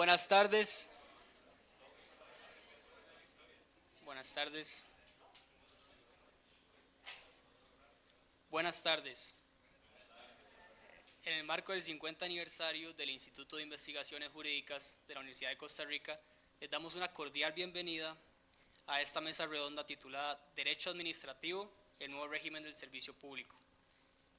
Buenas tardes. Buenas tardes. Buenas tardes. En el marco del 50 aniversario del Instituto de Investigaciones Jurídicas de la Universidad de Costa Rica, les damos una cordial bienvenida a esta mesa redonda titulada Derecho Administrativo, el nuevo régimen del servicio público.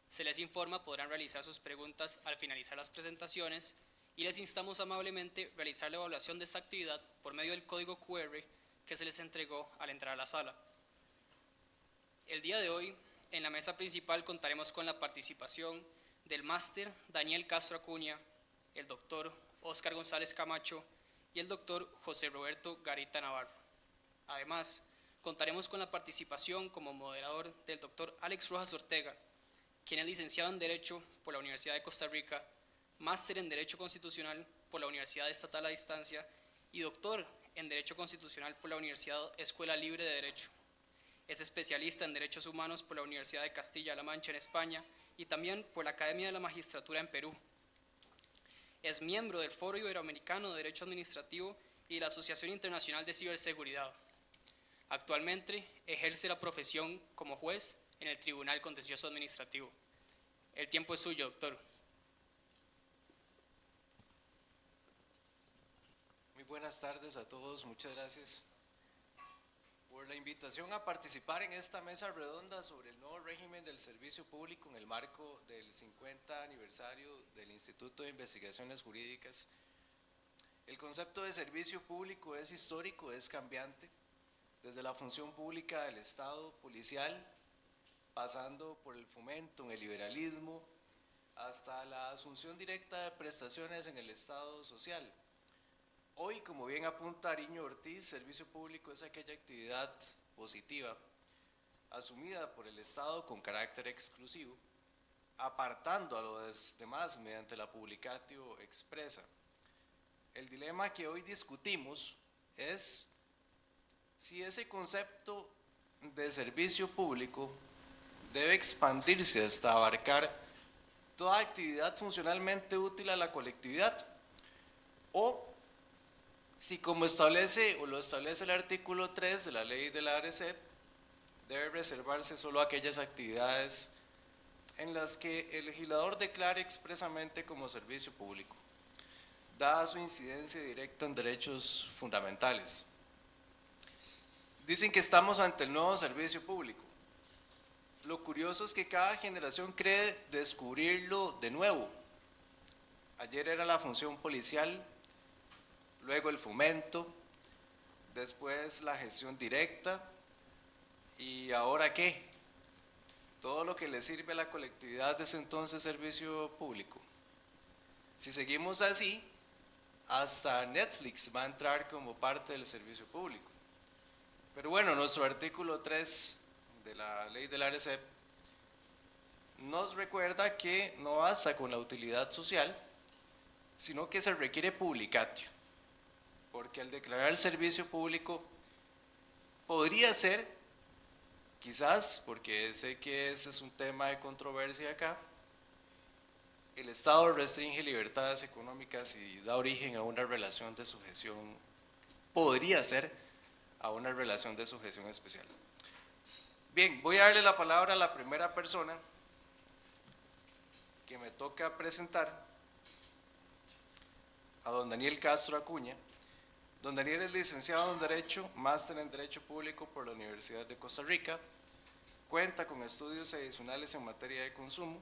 Se les informa, podrán realizar sus preguntas al finalizar las presentaciones y les instamos amablemente a realizar la evaluación de esta actividad por medio del código QR que se les entregó al entrar a la sala. El día de hoy, en la mesa principal contaremos con la participación del máster Daniel Castro Acuña, el doctor Óscar González Camacho y el doctor José Roberto Garita Navarro. Además, contaremos con la participación como moderador del doctor Alex Rojas Ortega, quien es licenciado en Derecho por la Universidad de Costa Rica, máster en Derecho Constitucional por la Universidad Estatal a Distancia y doctor en Derecho Constitucional por la Universidad Escuela Libre de Derecho. Es especialista en Derechos Humanos por la Universidad de Castilla-La Mancha en España y también por la Academia de la Magistratura en Perú. Es miembro del Foro Iberoamericano de Derecho Administrativo y de la Asociación Internacional de Ciberseguridad. Actualmente ejerce la profesión como juez en el Tribunal Contencioso Administrativo. El tiempo es suyo, doctor. Muy buenas tardes a todos, muchas gracias por la invitación a participar en esta mesa redonda sobre el nuevo régimen del servicio público en el marco del 50 aniversario del Instituto de Investigaciones Jurídicas. El concepto de servicio público es histórico, es cambiante, desde la función pública del Estado policial, pasando por el fomento en el liberalismo, hasta la asunción directa de prestaciones en el Estado social. Hoy, como bien apunta Ariño Ortiz, servicio público es aquella actividad positiva asumida por el Estado con carácter exclusivo, apartando a los demás mediante la publicatio expresa. El dilema que hoy discutimos es si ese concepto de servicio público debe expandirse hasta abarcar toda actividad funcionalmente útil a la colectividad o si como establece o lo establece el artículo 3 de la ley de la ARECEP, debe reservarse solo aquellas actividades en las que el legislador declare expresamente como servicio público, dada su incidencia directa en derechos fundamentales. Dicen que estamos ante el nuevo servicio público. Lo curioso es que cada generación cree descubrirlo de nuevo. Ayer era la función policial, luego el fomento, después la gestión directa y ahora ¿qué? Todo lo que le sirve a la colectividad es entonces servicio público. Si seguimos así, hasta Netflix va a entrar como parte del servicio público. Pero bueno, nuestro artículo 3 de la ley del ARECEP nos recuerda que no basta con la utilidad social, sino que se requiere publicatio, porque al declarar el servicio público podría ser, quizás, porque sé que ese es un tema de controversia acá, el Estado restringe libertades económicas y da origen a una relación de sujeción, podría ser a una relación de sujeción especial. Bien, voy a darle la palabra a la primera persona que me toca presentar, a don Daniel Castro Acuña. Don Daniel es licenciado en Derecho, máster en Derecho Público por la Universidad de Costa Rica, cuenta con estudios adicionales en materia de consumo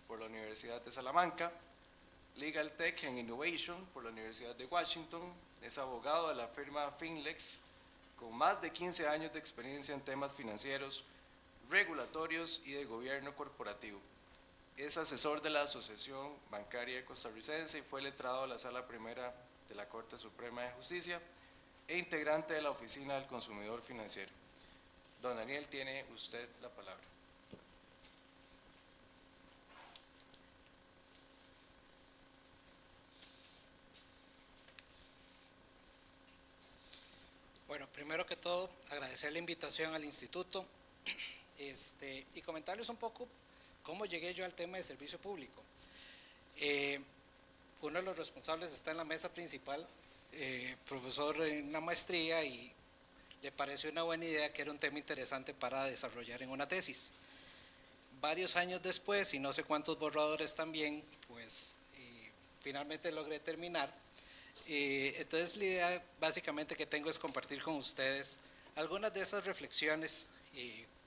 por la Universidad de Salamanca, Legal Tech and Innovation por la Universidad de Washington, es abogado de la firma Finlex, con más de 15 años de experiencia en temas financieros, regulatorios y de gobierno corporativo. Es asesor de la Asociación Bancaria Costarricense y fue letrado a la Sala Primera de la Corte Suprema de Justicia e integrante de la Oficina del Consumidor Financiero. Don Daniel, tiene usted la palabra. Bueno, primero que todo, agradecer la invitación al instituto y comentarles un poco cómo llegué yo al tema de servicio público. uno de los responsables está en la mesa principal, profesor en una maestría, y le pareció una buena idea, que era un tema interesante para desarrollar en una tesis. Varios años después, y no sé cuántos borradores también, pues finalmente logré terminar. Entonces la idea básicamente que tengo es compartir con ustedes algunas de esas reflexiones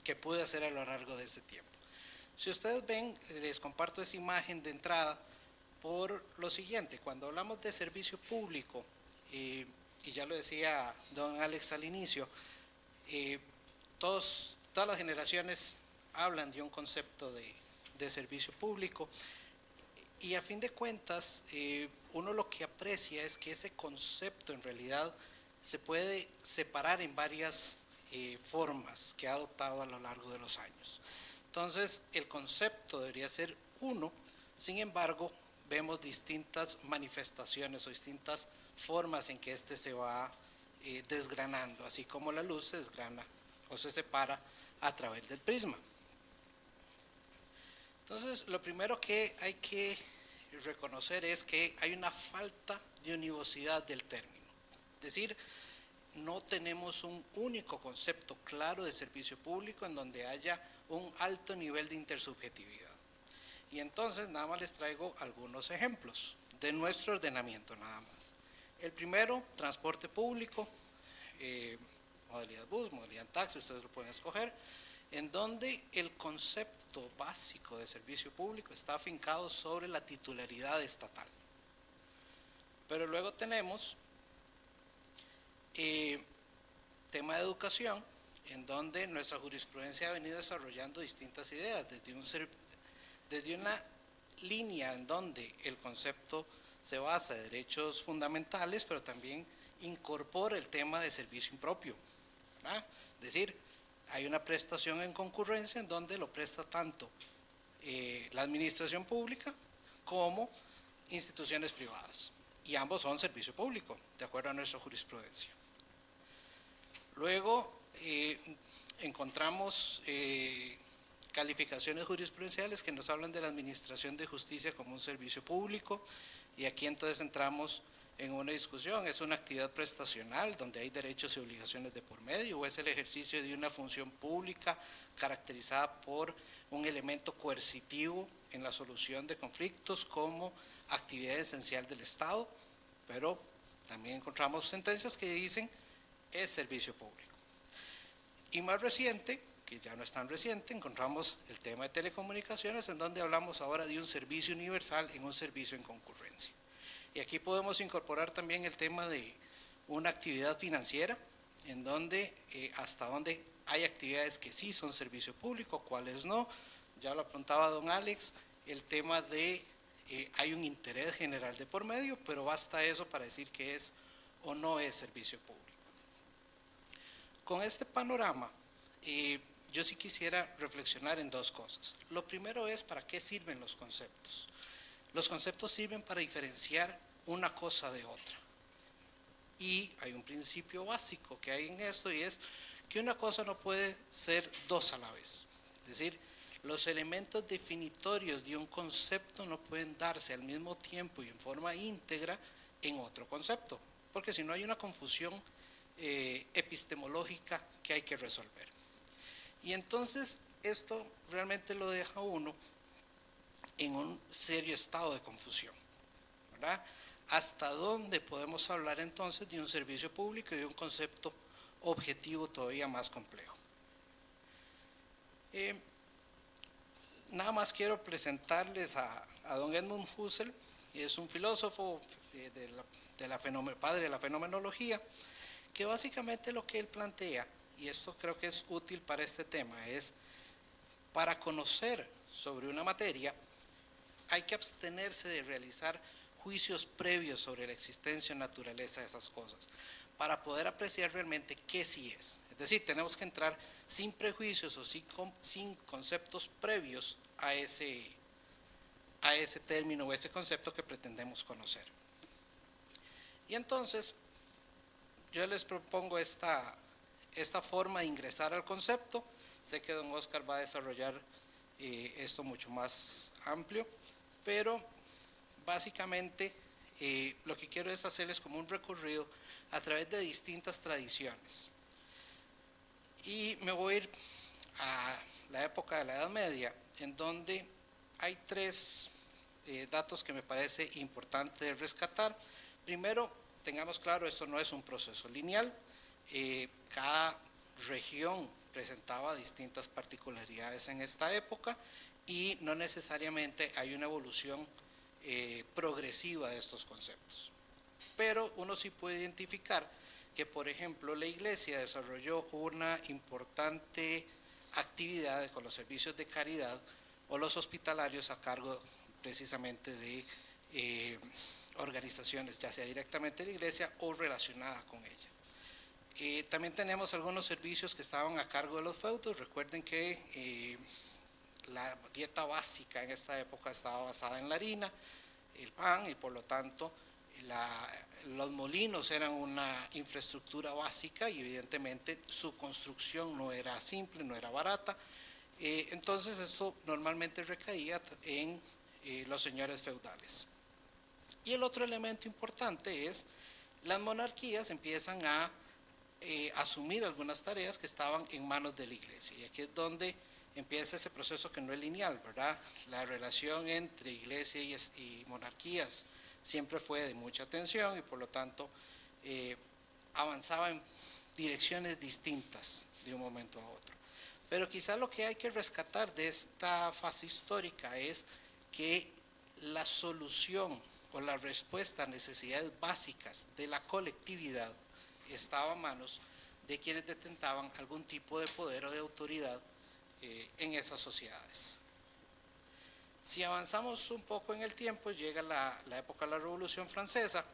que pude hacer a lo largo de ese tiempo. Si ustedes ven, les comparto esa imagen de entrada por lo siguiente: cuando hablamos de servicio público, y ya lo decía don Alex al inicio, todas las generaciones hablan de un concepto de servicio público, y a fin de cuentas uno lo que aprecia es que ese concepto en realidad se puede separar en varias formas que ha adoptado a lo largo de los años. Entonces el concepto debería ser uno, sin embargo vemos distintas manifestaciones o distintas formas en que éste se va desgranando, así como la luz se desgrana o se separa a través del prisma. Entonces, lo primero que hay que reconocer es que hay una falta de univocidad del término. Es decir, no tenemos un único concepto claro de servicio público en donde haya un alto nivel de intersubjetividad. Y entonces, nada más les traigo algunos ejemplos de nuestro ordenamiento, nada más. El primero, transporte público, modalidad bus, modalidad taxi, ustedes lo pueden escoger, en donde el concepto básico de servicio público está afincado sobre la titularidad estatal. Pero luego tenemos tema de educación, en donde nuestra jurisprudencia ha venido desarrollando distintas ideas, desde una línea en donde el concepto se basa en derechos fundamentales, pero también incorpora el tema de servicio impropio, ¿verdad? Es decir, hay una prestación en concurrencia en donde lo presta tanto la administración pública como instituciones privadas, y ambos son servicio público, de acuerdo a nuestra jurisprudencia. Luego encontramos calificaciones jurisprudenciales que nos hablan de la administración de justicia como un servicio público, y aquí entonces entramos en una discusión: ¿es una actividad prestacional donde hay derechos y obligaciones de por medio, o es el ejercicio de una función pública caracterizada por un elemento coercitivo en la solución de conflictos como actividad esencial del Estado? Pero también encontramos sentencias que dicen es servicio público. Y más reciente, que ya no es tan reciente, encontramos el tema de telecomunicaciones, en donde hablamos ahora de un servicio universal en un servicio en concurrencia. Y aquí podemos incorporar también el tema de una actividad financiera, en donde hasta donde hay actividades que sí son servicio público, cuáles no. Ya lo apuntaba don Alex, el tema de hay un interés general de por medio, pero basta eso para decir que es o no es servicio público. Con este panorama, yo sí quisiera reflexionar en dos cosas. Lo primero es, ¿para qué sirven los conceptos? Los conceptos sirven para diferenciar una cosa de otra. Y hay un principio básico que hay en esto, y es que una cosa no puede ser dos a la vez. Es decir, los elementos definitorios de un concepto no pueden darse al mismo tiempo y en forma íntegra en otro concepto, porque si no hay una confusión epistemológica que hay que resolver. Y entonces esto realmente lo deja uno en un serio estado de confusión, ¿verdad? ¿Hasta dónde podemos hablar entonces de un servicio público y de un concepto objetivo todavía más complejo? Nada más quiero presentarles a don Edmund Husserl, que es un filósofo padre de la fenomenología, que básicamente lo que él plantea, y esto creo que es útil para este tema, es: para conocer sobre una materia hay que abstenerse de realizar juicios previos sobre la existencia o naturaleza de esas cosas, para poder apreciar realmente qué sí es. Es decir, tenemos que entrar sin prejuicios o sin conceptos previos a ese término o ese concepto que pretendemos conocer. Y entonces, yo les propongo esta forma de ingresar al concepto. Sé que don Oscar va a desarrollar esto mucho más amplio, pero básicamente lo que quiero es hacerles como un recorrido a través de distintas tradiciones. Y me voy a ir a la época de la Edad Media, en donde hay tres datos que me parece importante rescatar. Primero, tengamos claro, esto no es un proceso lineal. Cada región presentaba distintas particularidades en esta época y no necesariamente hay una evolución progresiva de estos conceptos. Pero uno sí puede identificar que, por ejemplo, la Iglesia desarrolló una importante actividad con los servicios de caridad o los hospitalarios a cargo precisamente de organizaciones, ya sea directamente de la Iglesia o relacionada con ella. También tenemos algunos servicios que estaban a cargo de los feudos. Recuerden que la dieta básica en esta época estaba basada en la harina, el pan, y por lo tanto los molinos eran una infraestructura básica y evidentemente su construcción no era simple, no era barata. Entonces esto normalmente recaía en los señores feudales. Y el otro elemento importante es las monarquías empiezan a asumir algunas tareas que estaban en manos de la Iglesia, y aquí es donde empieza ese proceso que no es lineal, ¿verdad? La relación entre Iglesia y monarquías siempre fue de mucha tensión y por lo tanto avanzaba en direcciones distintas de un momento a otro. Pero quizá lo que hay que rescatar de esta fase histórica es que la solución o la respuesta a necesidades básicas de la colectividad estaba a manos de quienes detentaban algún tipo de poder o de autoridad en esas sociedades. Si avanzamos un poco en el tiempo, llega la época de la Revolución Francesa.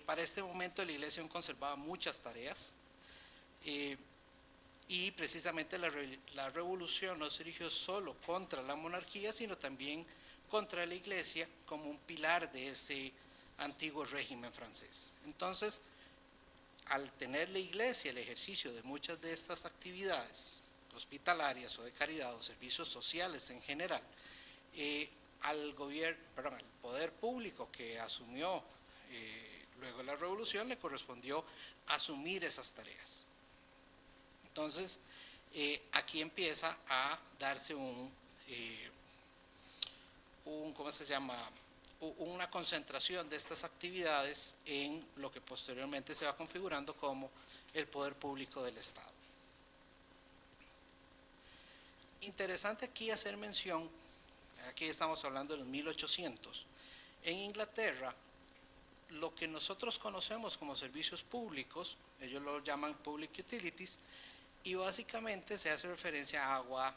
Para este momento la Iglesia aún conservaba muchas tareas y precisamente la revolución no se dirigió solo contra la monarquía, sino también contra la Iglesia como un pilar de ese antiguo régimen francés. Entonces, al tener la Iglesia el ejercicio de muchas de estas actividades hospitalarias o de caridad o servicios sociales en general, al poder público que asumió luego de la revolución le correspondió asumir esas tareas. Entonces, aquí empieza a darse una concentración de estas actividades en lo que posteriormente se va configurando como el poder público del Estado. Interesante aquí hacer mención, aquí estamos hablando de los 1800, en Inglaterra, lo que nosotros conocemos como servicios públicos, ellos lo llaman public utilities, y básicamente se hace referencia a agua,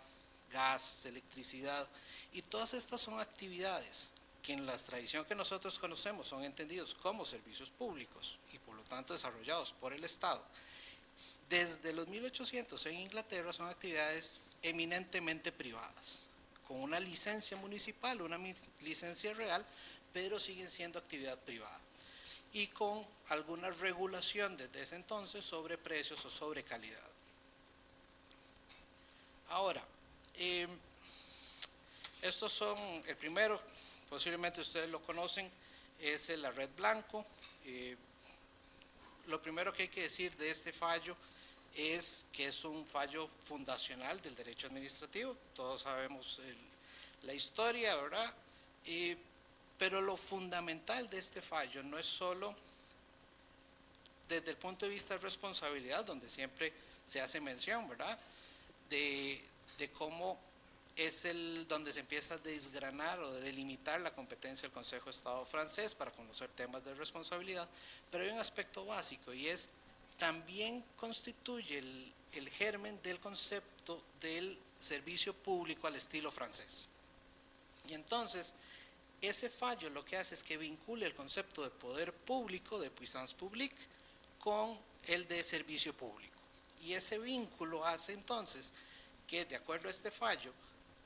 gas, electricidad, y todas estas son actividades que en la tradición que nosotros conocemos son entendidos como servicios públicos y por lo tanto desarrollados por el Estado. Desde los 1800 en Inglaterra son actividades eminentemente privadas, con una licencia municipal, una licencia real, pero siguen siendo actividad privada y con alguna regulación desde ese entonces sobre precios o sobre calidad. Ahora, estos son, el primero, posiblemente ustedes lo conocen, es el Arret Blanco. Lo primero que hay que decir de este fallo es que es un fallo fundacional del derecho administrativo, todos sabemos la historia, ¿verdad? Pero lo fundamental de este fallo no es solo desde el punto de vista de responsabilidad, donde siempre se hace mención, ¿verdad?, de cómo es donde se empieza a desgranar o delimitar la competencia del Consejo de Estado francés para conocer temas de responsabilidad, pero hay un aspecto básico y es también constituye el germen del concepto del servicio público al estilo francés. Y entonces, ese fallo lo que hace es que vincule el concepto de poder público, de puissance publique, con el de servicio público. Y ese vínculo hace entonces que, de acuerdo a este fallo,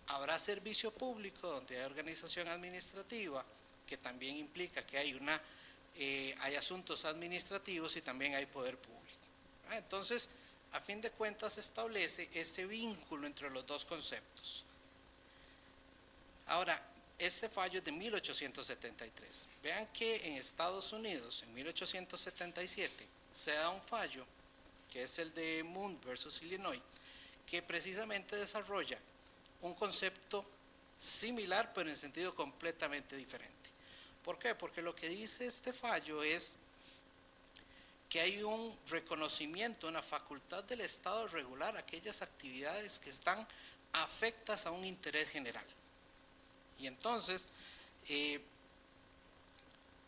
habrá servicio público donde hay organización administrativa, que también implica que hay asuntos administrativos y también hay poder público. Entonces, a fin de cuentas, se establece ese vínculo entre los dos conceptos. Ahora, este fallo es de 1873. Vean que en Estados Unidos, en 1877, se da un fallo, que es el de Moon versus Illinois, que precisamente desarrolla un concepto similar, pero en sentido completamente diferente. ¿Por qué? Porque lo que dice este fallo es que hay un reconocimiento, una facultad del Estado de regular aquellas actividades que están afectas a un interés general. Y entonces,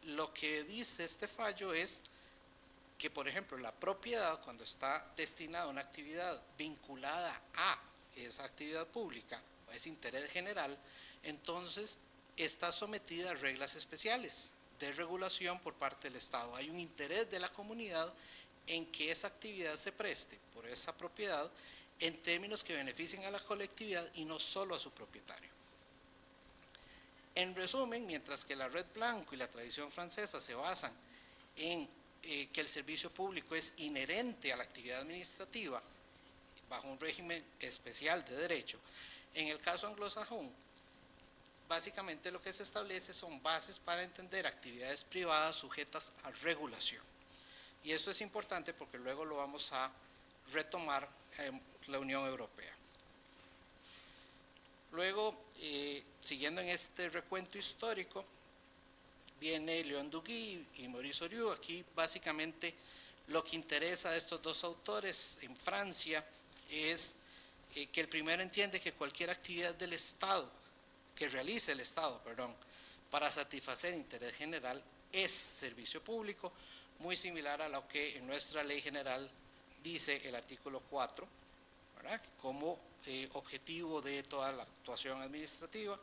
lo que dice este fallo es que, por ejemplo, la propiedad, cuando está destinada a una actividad vinculada a esa actividad pública, o ese interés general, entonces está sometida a reglas especiales de regulación por parte del Estado. Hay un interés de la comunidad en que esa actividad se preste por esa propiedad en términos que beneficien a la colectividad y no solo a su propietario. En resumen, mientras que la Red Blanco y la tradición francesa se basan en que el servicio público es inherente a la actividad administrativa bajo un régimen especial de derecho, en el caso anglosajón, básicamente lo que se establece son bases para entender actividades privadas sujetas a regulación. Y esto es importante porque luego lo vamos a retomar en la Unión Europea. Luego, siguiendo en este recuento histórico, viene Léon Duguy y Maurice Oriou. Aquí básicamente lo que interesa a estos dos autores en Francia es que el primero entiende que cualquier actividad del Estado, que realice el Estado, para satisfacer interés general es servicio público, muy similar a lo que en nuestra ley general dice el artículo 4, ¿verdad?, como objetivo de toda la actuación administrativa,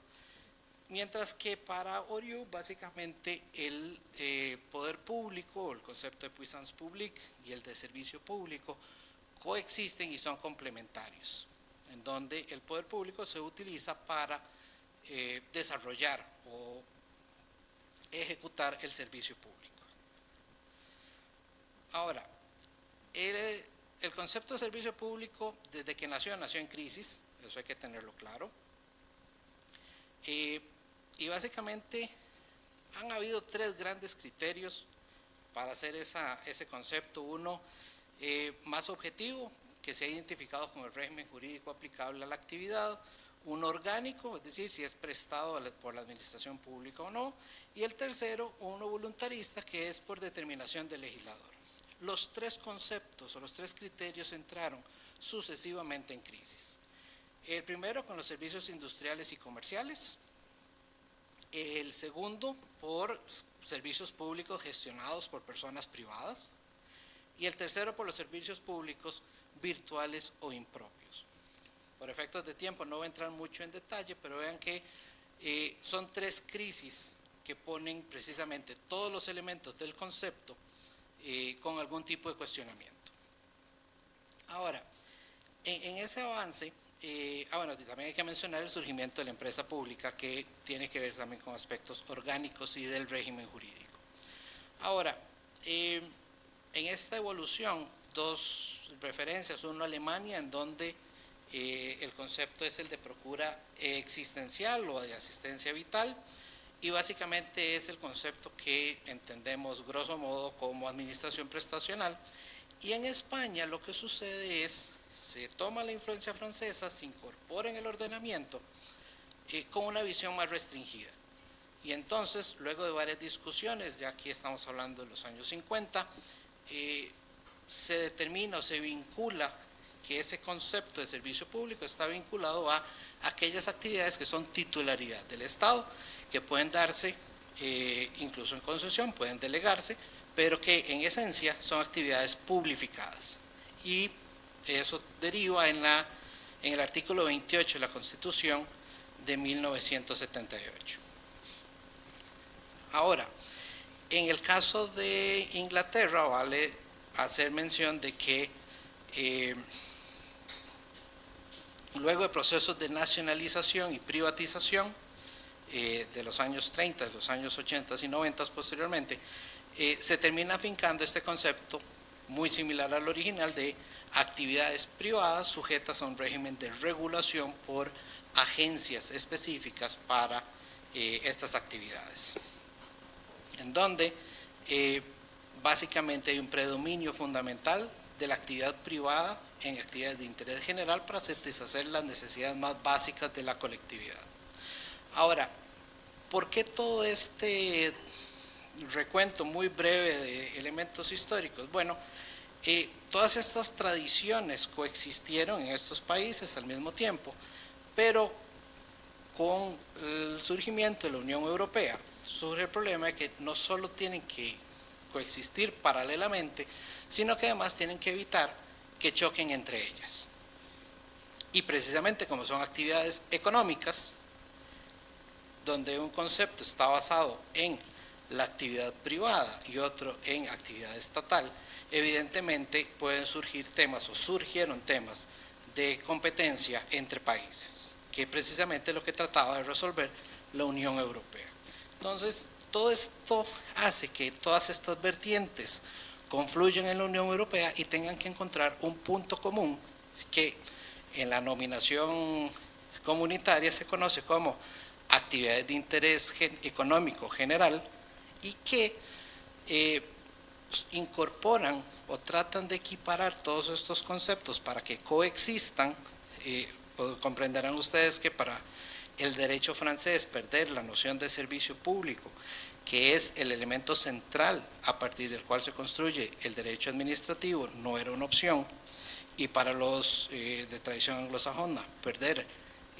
mientras que para Oriou básicamente el poder público, el concepto de puissance publique y el de servicio público coexisten y son complementarios, en donde el poder público se utiliza para desarrollar o ejecutar el servicio público. Ahora, el concepto de servicio público desde que nació en crisis, eso hay que tenerlo claro, y básicamente han habido tres grandes criterios para hacer ese concepto. Uno, más objetivo, que se ha identificado con el régimen jurídico aplicable a la actividad; uno orgánico, es decir, si es prestado por la administración pública o no; y el tercero, uno voluntarista, que es por determinación del legislador. Los tres conceptos o los tres criterios entraron sucesivamente en crisis. El primero con los servicios industriales y comerciales, el segundo por servicios públicos gestionados por personas privadas, y el tercero por los servicios públicos virtuales o impropios. Por efectos de tiempo no voy a entrar mucho en detalle, pero vean que son tres crisis que ponen precisamente todos los elementos del concepto con algún tipo de cuestionamiento. Ahora, en ese avance, bueno, también hay que mencionar el surgimiento de la empresa pública, que tiene que ver también con aspectos orgánicos y del régimen jurídico. Ahora, en esta evolución, dos referencias: uno, Alemania, en donde el concepto es el de procura existencial o de asistencia vital, y básicamente es el concepto que entendemos grosso modo como administración prestacional. Y en España lo que sucede es, se toma la influencia francesa, se incorpora en el ordenamiento con una visión más restringida. Y entonces, luego de varias discusiones, ya aquí estamos hablando de los años 50, se determina o se vincula que ese concepto de servicio público está vinculado a aquellas actividades que son titularidad del Estado, que pueden darse incluso en concesión, pueden delegarse, pero que en esencia son actividades publificadas. Y eso deriva en el artículo 28 de la Constitución de 1978. Ahora, en el caso de Inglaterra, vale hacer mención de que luego de procesos de nacionalización y privatización de los años 30, de los años 80 y 90 posteriormente, se termina afincando este concepto muy similar al original de actividades privadas sujetas a un régimen de regulación por agencias específicas para estas actividades, en donde básicamente hay un predominio fundamental de la actividad privada en actividades de interés general para satisfacer las necesidades más básicas de la colectividad. Ahora, ¿por qué todo este recuento muy breve de elementos históricos? Bueno, todas estas tradiciones coexistieron en estos países al mismo tiempo, pero con el surgimiento de la Unión Europea surge el problema de que no solo tienen que coexistir paralelamente, sino que además tienen que evitar que choquen entre ellas. Y precisamente como son actividades económicas, donde un concepto está basado en la actividad privada y otro en actividad estatal, evidentemente pueden surgir temas o surgieron temas de competencia entre países, que precisamente lo que trataba de resolver la Unión Europea. Entonces, todo esto hace que todas estas vertientes confluyan en la Unión Europea y tengan que encontrar un punto común que en la nominación comunitaria se conoce como actividades de interés económico general y que incorporan o tratan de equiparar todos estos conceptos para que coexistan. Comprenderán ustedes que para el derecho francés perder la noción de servicio público, que es el elemento central a partir del cual se construye el derecho administrativo, no era una opción, y para los de tradición anglosajona perder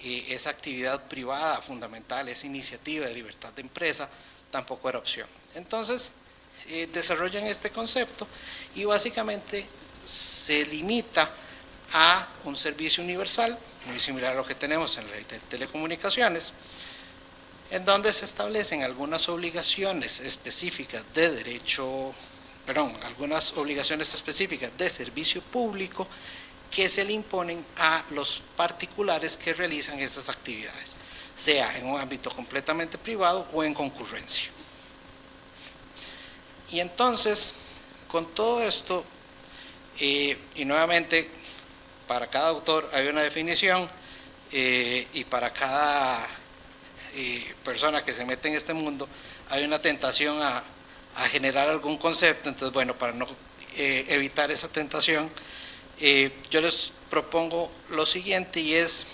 esa actividad privada fundamental, esa iniciativa de libertad de empresa, tampoco era opción. Entonces desarrollan este concepto y básicamente se limita a un servicio universal, muy similar a lo que tenemos en la ley de telecomunicaciones, en donde se establecen algunas obligaciones específicas de algunas obligaciones específicas de servicio público que se le imponen a los particulares que realizan esas actividades, sea en un ámbito completamente privado o en concurrencia. Y entonces, con todo esto, y nuevamente, para cada autor hay una definición, y para cada persona que se mete en este mundo hay una tentación a generar algún concepto. Entonces, bueno, para no evitar esa tentación, yo les propongo lo siguiente, y es,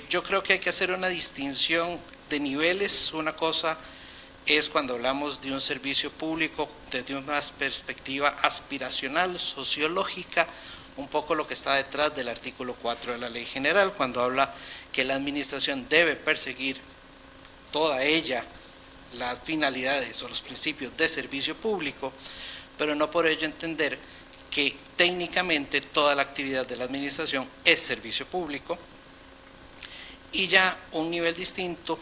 yo creo que hay que hacer una distinción de niveles. Una cosa es cuando hablamos de un servicio público desde una perspectiva aspiracional, sociológica, un poco lo que está detrás del artículo 4 de la Ley General, cuando habla que la administración debe perseguir toda ella las finalidades o los principios de servicio público, pero no por ello entender que técnicamente toda la actividad de la administración es servicio público. Y ya un nivel distinto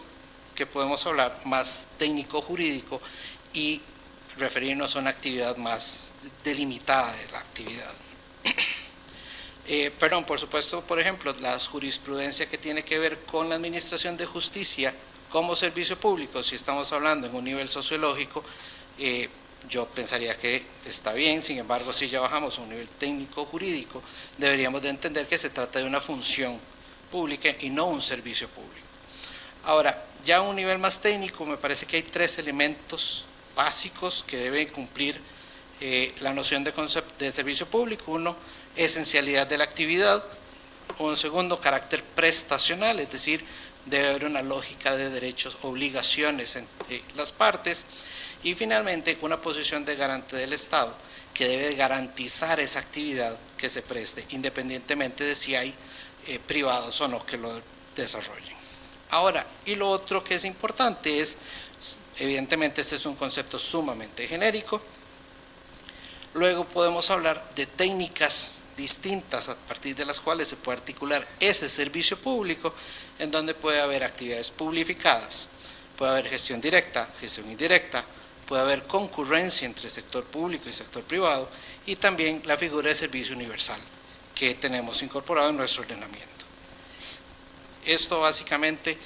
que podemos hablar más técnico-jurídico y referirnos a una actividad más delimitada de la actividad. Por supuesto, por ejemplo, la jurisprudencia que tiene que ver con la administración de justicia como servicio público, si estamos hablando en un nivel sociológico, yo pensaría que está bien. Sin embargo, si ya bajamos a un nivel técnico-jurídico, deberíamos de entender que se trata de una función pública y no un servicio público. Ahora, ya a un nivel más técnico, me parece que hay tres elementos básicos que debe cumplir la noción de servicio público. Uno, esencialidad de la actividad. Un segundo, carácter prestacional, es decir, debe haber una lógica de derechos, obligaciones entre las partes. Y finalmente, una posición de garante del Estado, que debe garantizar esa actividad que se preste, independientemente de si hay privados o no que lo desarrollen. Ahora, y lo otro que es importante es, evidentemente este es un concepto sumamente genérico. Luego podemos hablar de técnicas distintas a partir de las cuales se puede articular ese servicio público, en donde puede haber actividades publificadas, puede haber gestión directa, gestión indirecta, puede haber concurrencia entre sector público y sector privado, y también la figura de servicio universal que tenemos incorporado en nuestro ordenamiento. Esto básicamente,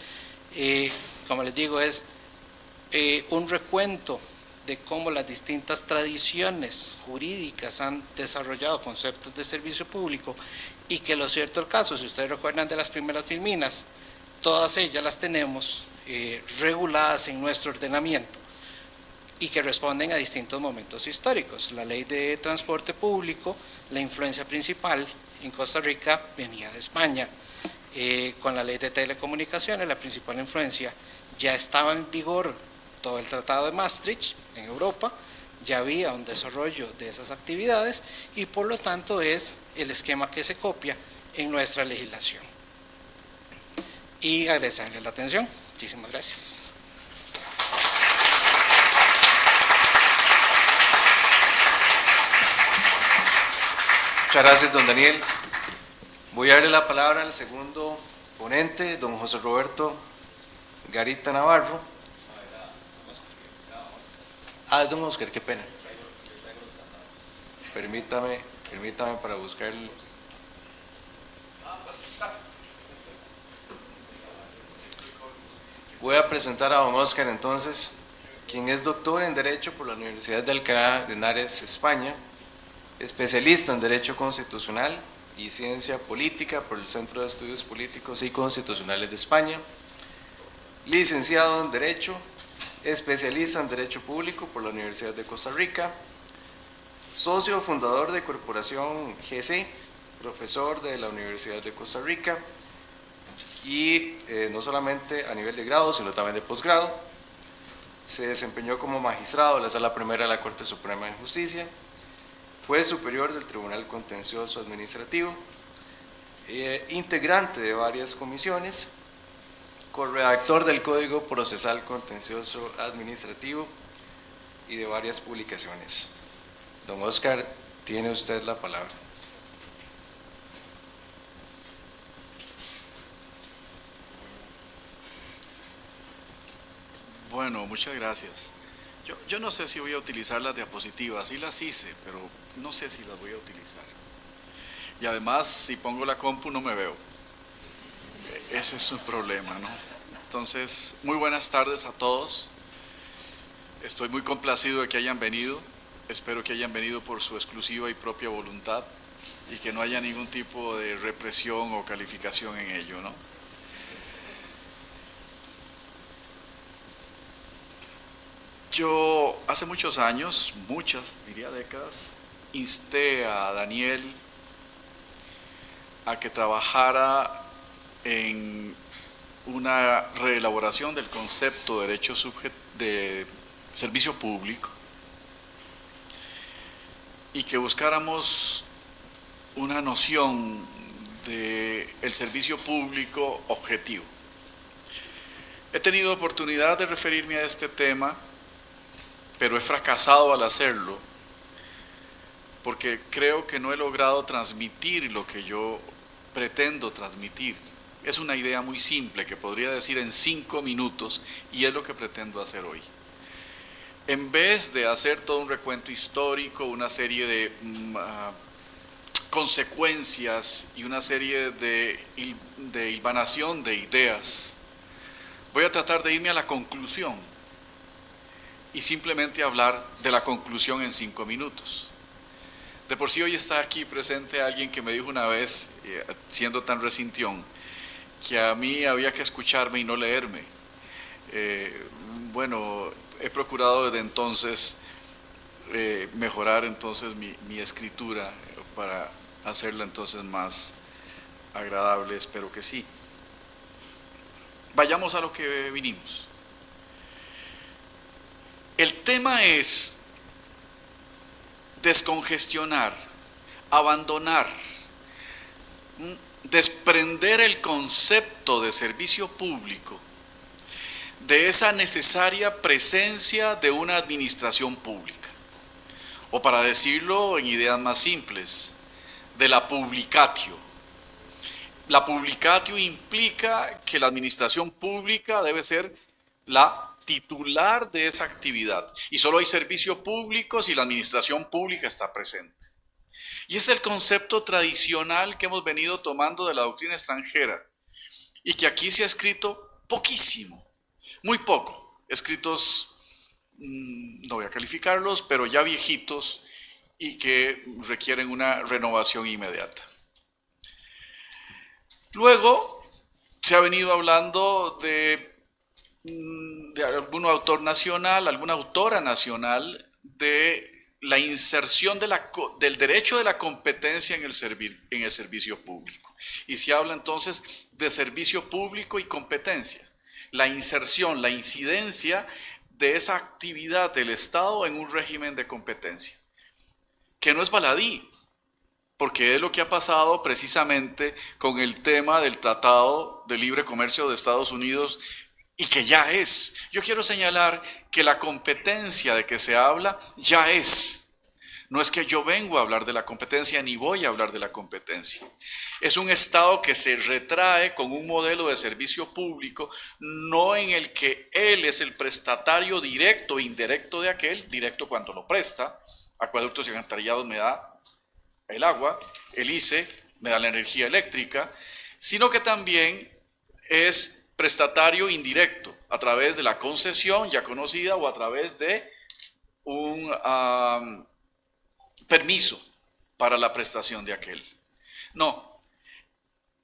como les digo, es un recuento de cómo las distintas tradiciones jurídicas han desarrollado conceptos de servicio público, y que lo cierto del caso, si ustedes recuerdan de las primeras filminas, todas ellas las tenemos reguladas en nuestro ordenamiento y que responden a distintos momentos históricos. La ley de transporte público, la influencia principal en Costa Rica venía de España. Con la ley de telecomunicaciones, la principal influencia ya estaba en vigor todo el Tratado de Maastricht en Europa, ya había un desarrollo de esas actividades y por lo tanto es el esquema que se copia en nuestra legislación. Y agradecerle la atención. Muchísimas gracias. Muchas gracias, don Daniel. Voy a darle la palabra al segundo ponente, don José Roberto Garita Navarro. Es don Oscar, qué pena. Permítame para buscar el... Voy a presentar a don Oscar entonces, quien es doctor en Derecho por la Universidad de Alcalá de Henares, España, especialista en Derecho Constitucional y Ciencia Política por el Centro de Estudios Políticos y Constitucionales de España, licenciado en Derecho, especialista en Derecho Público por la Universidad de Costa Rica, socio fundador de Corporación GC, profesor de la Universidad de Costa Rica y no solamente a nivel de grado, sino también de posgrado. Se desempeñó como magistrado de la Sala Primera de la Corte Suprema de Justicia, juez superior del Tribunal Contencioso Administrativo, integrante de varias comisiones, corredactor del Código Procesal Contencioso Administrativo y de varias publicaciones. Don Oscar, tiene usted la palabra. Bueno, muchas gracias. Yo no sé si voy a utilizar las diapositivas, sí las hice, pero no sé si las voy a utilizar. Y además, si pongo la compu no me veo. Ese es un problema, ¿no? Entonces, muy buenas tardes a todos. Estoy muy complacido de que hayan venido. Espero que hayan venido por su exclusiva y propia voluntad y que no haya ningún tipo de represión o calificación en ello, ¿no? Yo hace muchos años, muchas, diría décadas, insté a Daniel a que trabajara en una reelaboración del concepto de derecho de servicio público y que buscáramos una noción del servicio público objetivo. He tenido oportunidad de referirme a este tema, pero he fracasado al hacerlo porque creo que no he logrado transmitir lo que yo pretendo transmitir. Es una idea muy simple que podría decir en 5 minutos y es lo que pretendo hacer hoy. En vez de hacer todo un recuento histórico, una serie de consecuencias y una serie de hilvanación de ideas, voy a tratar de irme a la conclusión y simplemente hablar de la conclusión en 5 minutos. De por sí hoy está aquí presente alguien que me dijo una vez, siendo tan resintión, que a mí había que escucharme y no leerme. Bueno, he procurado desde entonces mejorar entonces mi escritura para hacerla entonces más agradable, espero que sí. Vayamos a lo que vinimos. El tema es descongestionar, abandonar, desprender el concepto de servicio público de esa necesaria presencia de una administración pública, o para decirlo en ideas más simples, de la publicatio. La publicatio implica que la administración pública debe ser la titular de esa actividad, y solo hay servicio público si la administración pública está presente. Y es el concepto tradicional que hemos venido tomando de la doctrina extranjera y que aquí se ha escrito poquísimo, muy poco, escritos, no voy a calificarlos, pero ya viejitos y que requieren una renovación inmediata. Luego se ha venido hablando de de algún autor nacional, alguna autora nacional, de la inserción del derecho de la competencia en el servicio público. Y se habla entonces de servicio público y competencia. La inserción, la incidencia de esa actividad del Estado en un régimen de competencia, que no es baladí, porque es lo que ha pasado precisamente con el tema del Tratado de Libre Comercio de Estados Unidos, y que ya es. Yo quiero señalar que la competencia de que se habla ya es. No es que yo vengo a hablar de la competencia ni voy a hablar de la competencia. Es un Estado que se retrae con un modelo de servicio público, no en el que él es el prestatario directo e indirecto de aquel, directo cuando lo presta. Acueductos y alcantarillados me da el agua, el ICE me da la energía eléctrica, sino que también es prestatario indirecto a través de la concesión ya conocida o a través de un permiso para la prestación de aquel. No,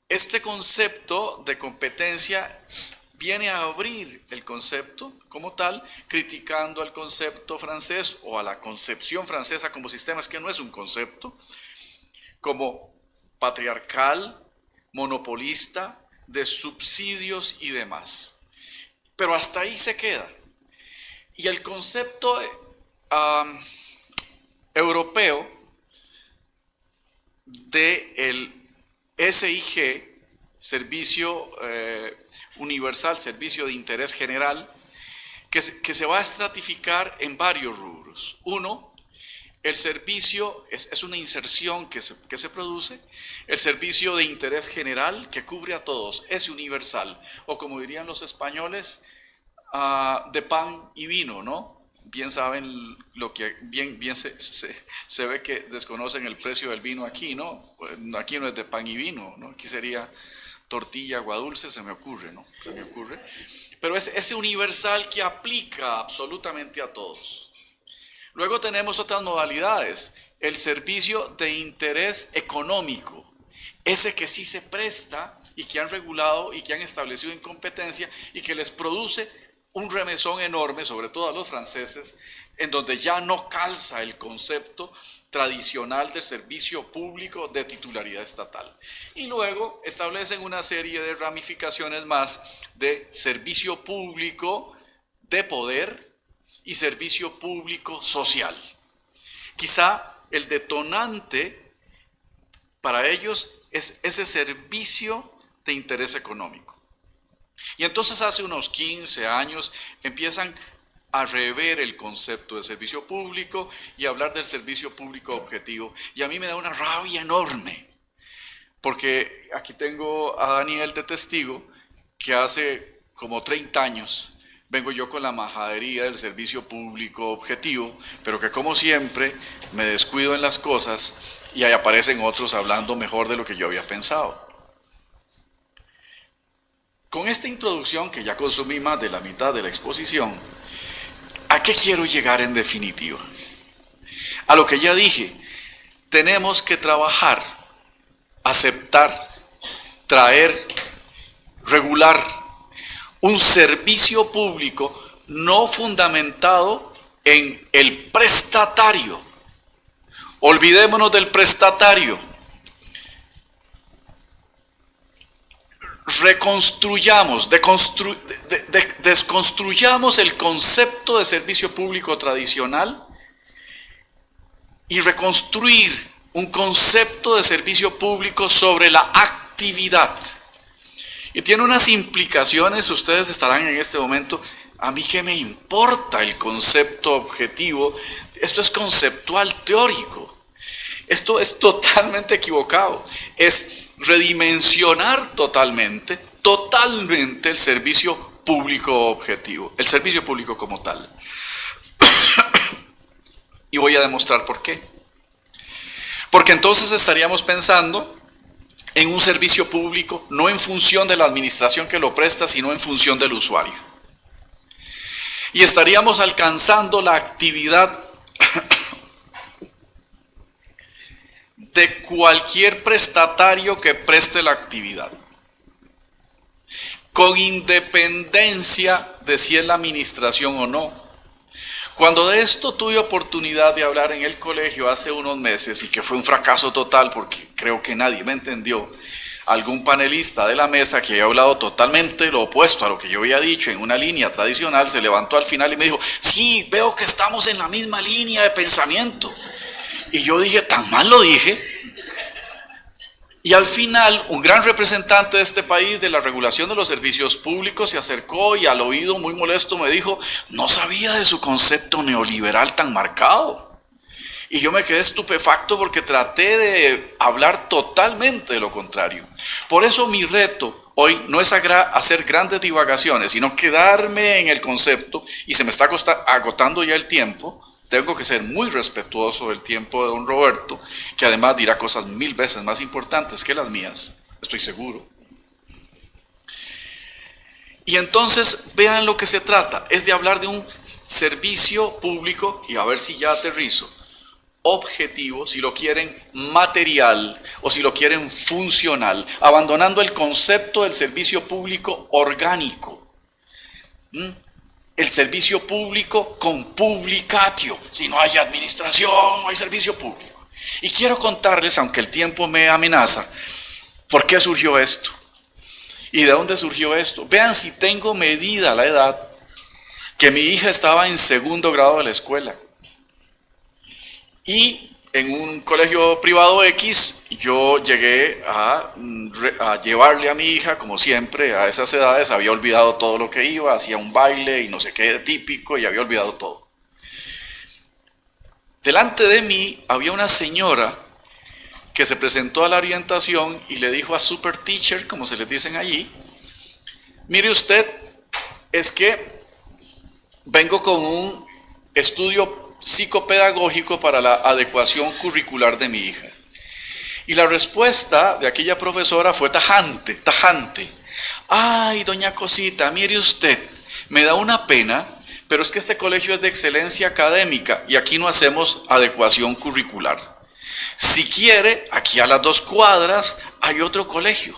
este concepto de competencia viene a abrir el concepto como tal, criticando al concepto francés o a la concepción francesa como sistema, es que no es un concepto, como patriarcal, monopolista, de subsidios y demás. Pero hasta ahí se queda. Y el concepto europeo del SIG, Servicio Universal, Servicio de Interés General, que se va a estratificar en varios rubros. Uno, el servicio es una inserción que se produce, el servicio de interés general que cubre a todos, es universal, o como dirían los españoles, de pan y vino, ¿no? Bien saben lo que, bien se ve que desconocen el precio del vino aquí, ¿no? Aquí no es de pan y vino, ¿no? Aquí sería tortilla, agua dulce, se me ocurre, ¿no? Se me ocurre. Pero es ese universal que aplica absolutamente a todos. Luego tenemos otras modalidades, el servicio de interés económico, ese que sí se presta y que han regulado y que han establecido en competencia y que les produce un remesón enorme, sobre todo a los franceses, en donde ya no calza el concepto tradicional del servicio público de titularidad estatal. Y luego establecen una serie de ramificaciones más de servicio público de poder y servicio público social. Quizá el detonante para ellos es ese servicio de interés económico. Y entonces hace unos 15 años empiezan a rever el concepto de servicio público y hablar del servicio público objetivo. Y a mí me da una rabia enorme, porque aquí tengo a Daniel de testigo, que hace como 30 años vengo yo con la majadería del servicio público objetivo, pero que como siempre me descuido en las cosas y ahí aparecen otros hablando mejor de lo que yo había pensado. Con esta introducción, que ya consumí más de la mitad de la exposición, ¿a qué quiero llegar en definitiva? A lo que ya dije, tenemos que trabajar, aceptar, traer, regular un servicio público no fundamentado en el prestatario. Olvidémonos del prestatario. Reconstruyamos, desconstruyamos el concepto de servicio público tradicional y reconstruir un concepto de servicio público sobre la actividad. Y tiene unas implicaciones, ustedes estarán en este momento, a mí qué me importa el concepto objetivo, esto es conceptual teórico, esto es totalmente equivocado, es redimensionar totalmente el servicio público objetivo, el servicio público como tal. Y voy a demostrar por qué. Porque entonces estaríamos pensando en un servicio público no en función de la administración que lo presta, sino en función del usuario. Y estaríamos alcanzando la actividad de cualquier prestatario que preste la actividad, con independencia de si es la administración o no. Cuando de esto tuve oportunidad de hablar en el colegio hace unos meses, y que fue un fracaso total porque creo que nadie me entendió, algún panelista de la mesa que había hablado totalmente lo opuesto a lo que yo había dicho en una línea tradicional, se levantó al final y me dijo, sí, veo que estamos en la misma línea de pensamiento. Y yo dije, ¿tan mal lo dije? Y al final, un gran representante de este país de la regulación de los servicios públicos se acercó y al oído muy molesto me dijo, no sabía de su concepto neoliberal tan marcado. Y yo me quedé estupefacto porque traté de hablar totalmente de lo contrario. Por eso mi reto hoy no es hacer grandes divagaciones, sino quedarme en el concepto, y se me está agotando ya el tiempo. Tengo que ser muy respetuoso del tiempo de don Roberto, que además dirá cosas 1000 veces más importantes que las mías, estoy seguro. Y entonces vean lo que se trata, es de hablar de un servicio público, y a ver si ya aterrizo, objetivo, si lo quieren material o si lo quieren funcional, abandonando el concepto del servicio público orgánico. El servicio público con publicatio. Si no hay administración, no hay servicio público. Y quiero contarles, aunque el tiempo me amenaza, por qué surgió esto. ¿Y de dónde surgió esto? Vean si tengo medida la edad, que mi hija estaba en 2º grado de la escuela. Y en un colegio privado X, yo llegué a llevarle a mi hija, como siempre, a esas edades, había olvidado todo lo que iba, hacía un baile y no sé qué típico, y había olvidado todo. Delante de mí había una señora que se presentó a la orientación y le dijo a super teacher, como se les dicen allí, mire usted, es que vengo con un estudio psicopedagógico para la adecuación curricular de mi hija. Y la respuesta de aquella profesora fue tajante. Ay, doña Cosita, mire usted, me da una pena, pero es que este colegio es de excelencia académica y aquí no hacemos adecuación curricular. Si quiere, aquí a las 2 cuadras hay otro colegio.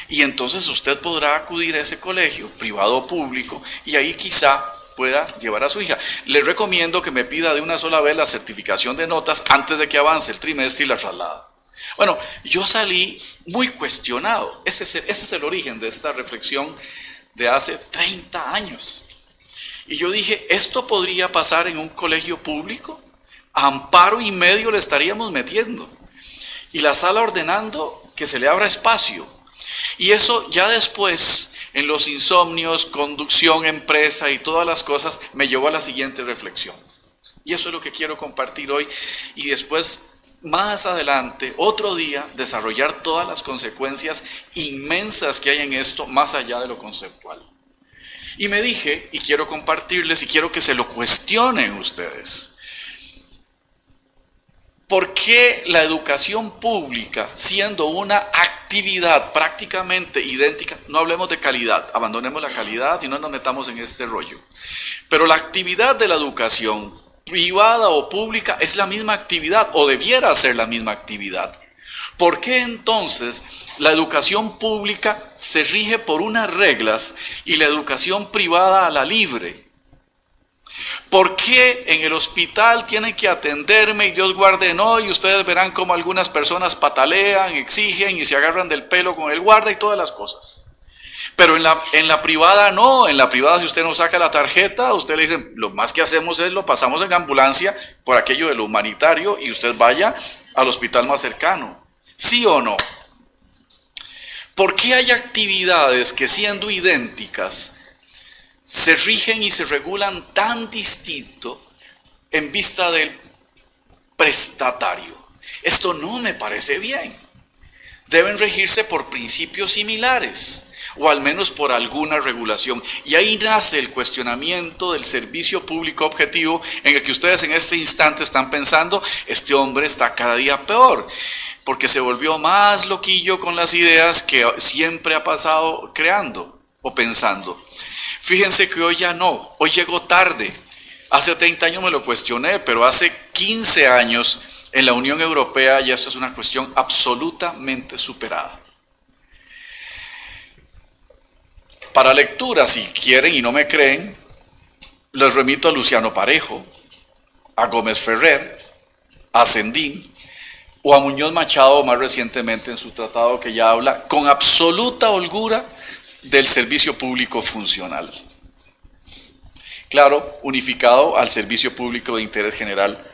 Y entonces usted podrá acudir a ese colegio, privado o público, y ahí quizá pueda llevar a su hija. Le recomiendo que me pida de una sola vez la certificación de notas antes de que avance el trimestre y la traslada. Bueno, yo salí muy cuestionado. Ese es el origen de esta reflexión de hace 30 años. Y yo dije, ¿esto podría pasar en un colegio público? Amparo y medio le estaríamos metiendo. Y la sala ordenando que se le abra espacio. Y eso ya después, en los insomnios, conducción, empresa y todas las cosas, me llevó a la siguiente reflexión. Y eso es lo que quiero compartir hoy. Y después, más adelante, otro día, desarrollar todas las consecuencias inmensas que hay en esto, más allá de lo conceptual. Y me dije, y quiero compartirles, y quiero que se lo cuestionen ustedes. ¿Por qué la educación pública, siendo una actividad prácticamente idéntica, no hablemos de calidad, abandonemos la calidad y no nos metamos en este rollo, pero la actividad de la educación, privada o pública, es la misma actividad o debiera ser la misma actividad? ¿Por qué entonces la educación pública se rige por unas reglas y la educación privada a la libre? ¿Por qué en el hospital tienen que atenderme y Dios guarde no? Y ustedes verán cómo algunas personas patalean, exigen y se agarran del pelo con el guarda y todas las cosas. Pero en la privada no, en la privada si usted no saca la tarjeta, usted le dice, lo más que hacemos es lo pasamos en ambulancia por aquello de lo humanitario y usted vaya al hospital más cercano. ¿Sí o no? ¿Por qué hay actividades que siendo idénticas se rigen y se regulan tan distinto en vista del prestatario? Esto no me parece bien. Deben regirse por principios similares o al menos por alguna regulación. Y ahí nace el cuestionamiento del servicio público objetivo en el que ustedes en este instante están pensando, este hombre está cada día peor, porque se volvió más loquillo con las ideas que siempre ha pasado creando o pensando. Fíjense que hoy ya no, hoy llegó tarde. Hace 30 años me lo cuestioné, pero hace 15 años en la Unión Europea ya esto es una cuestión absolutamente superada. Para lectura, si quieren y no me creen, les remito a Luciano Parejo, a Gómez Ferrer, a Sendín o a Muñoz Machado más recientemente en su tratado que ya habla con absoluta holgura del servicio público funcional. Claro, unificado al servicio público de interés general.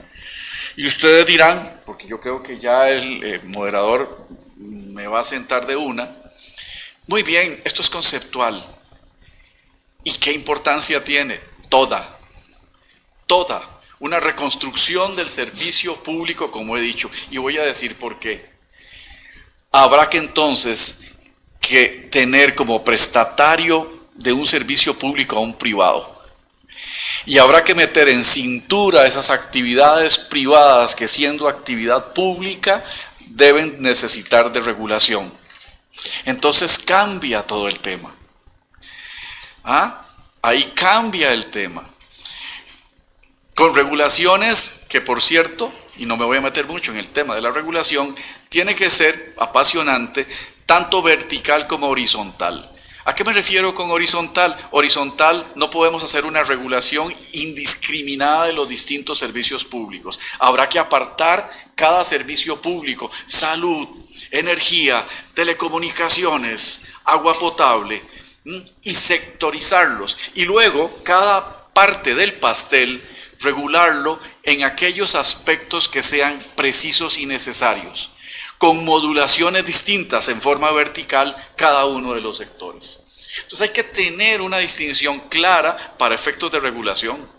Y ustedes dirán, porque yo creo que ya el moderador me va a sentar de una, muy bien, esto es conceptual. ¿Y qué importancia tiene? Toda. Una reconstrucción del servicio público, como he dicho, y voy a decir por qué. Habrá que entonces que tener como prestatario de un servicio público a un privado. Y habrá que meter en cintura esas actividades privadas que siendo actividad pública deben necesitar de regulación. Entonces cambia todo el tema. Ahí cambia el tema. Con regulaciones que, por cierto, y no me voy a meter mucho en el tema de la regulación, tiene que ser apasionante, tanto vertical como horizontal. ¿A qué me refiero con horizontal? Horizontal, no podemos hacer una regulación indiscriminada de los distintos servicios públicos. Habrá que apartar cada servicio público, salud, energía, telecomunicaciones, agua potable, y sectorizarlos. Y luego, cada parte del pastel, regularlo en aquellos aspectos que sean precisos y necesarios, con modulaciones distintas en forma vertical cada uno de los sectores. Entonces hay que tener una distinción clara para efectos de regulación.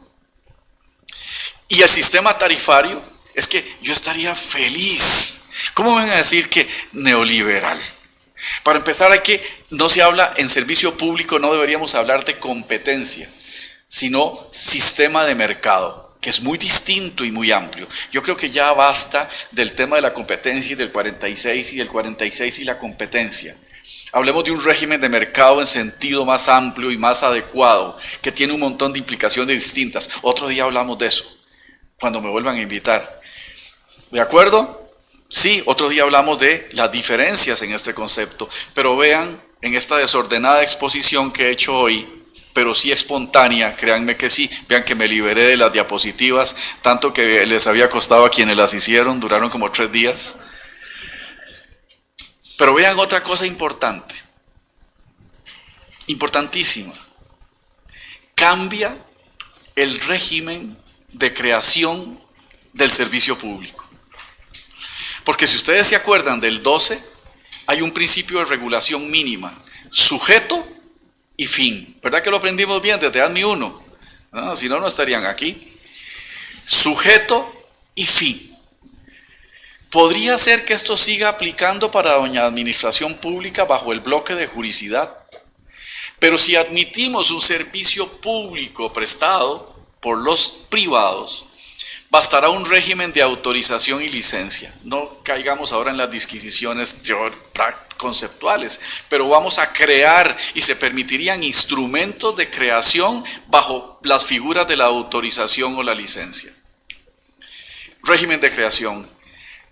Y el sistema tarifario, es que yo estaría feliz. ¿Cómo me van a decir que neoliberal? Para empezar, no se habla en servicio público, no deberíamos hablar de competencia, sino sistema de mercado, que es muy distinto y muy amplio. Yo creo que ya basta del tema de la competencia y del 46 y del 46 y la competencia. Hablemos de un régimen de mercado en sentido más amplio y más adecuado, que tiene un montón de implicaciones distintas. Otro día hablamos de eso, cuando me vuelvan a invitar. ¿De acuerdo? Sí, otro día hablamos de las diferencias en este concepto, pero vean en esta desordenada exposición que he hecho hoy, pero sí espontánea, créanme que sí, vean que me liberé de las diapositivas, tanto que les había costado a quienes las hicieron, duraron como 3 días. Pero vean otra cosa importante, importantísima. Cambia el régimen de creación del servicio público. Porque si ustedes se acuerdan del 12, hay un principio de regulación mínima, sujeto y fin. ¿Verdad que lo aprendimos bien desde ADMI 1? No, si no, no estarían aquí. Sujeto y fin. ¿Podría ser que esto siga aplicando para doña administración pública bajo el bloque de juricidad? Pero si admitimos un servicio público prestado por los privados, bastará un régimen de autorización y licencia. No caigamos ahora en las disquisiciones conceptuales, pero vamos a crear y se permitirían instrumentos de creación bajo las figuras de la autorización o la licencia. Régimen de creación.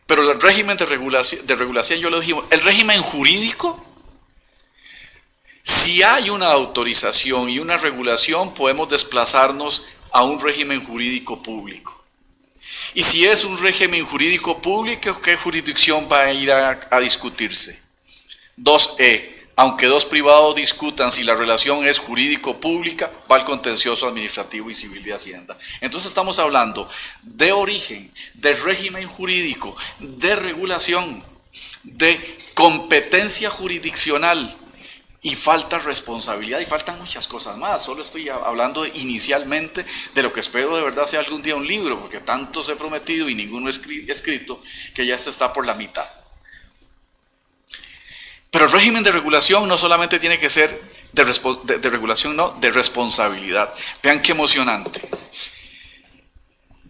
Pero el régimen de regulación, yo lo dije, el régimen jurídico, si hay una autorización y una regulación, podemos desplazarnos a un régimen jurídico público. Y si es un régimen jurídico público, ¿qué jurisdicción va a ir a discutirse? 2E. Aunque dos privados discutan si la relación es jurídico-pública, va al contencioso administrativo y civil de Hacienda. Entonces estamos hablando de origen, de régimen jurídico, de regulación, de competencia jurisdiccional y falta responsabilidad y faltan muchas cosas más. Solo estoy hablando inicialmente de lo que espero de verdad sea algún día un libro, porque tantos he prometido y ninguno escrito que ya se está por la mitad. Pero el régimen de regulación no solamente tiene que ser de regulación, no, de responsabilidad. Vean qué emocionante.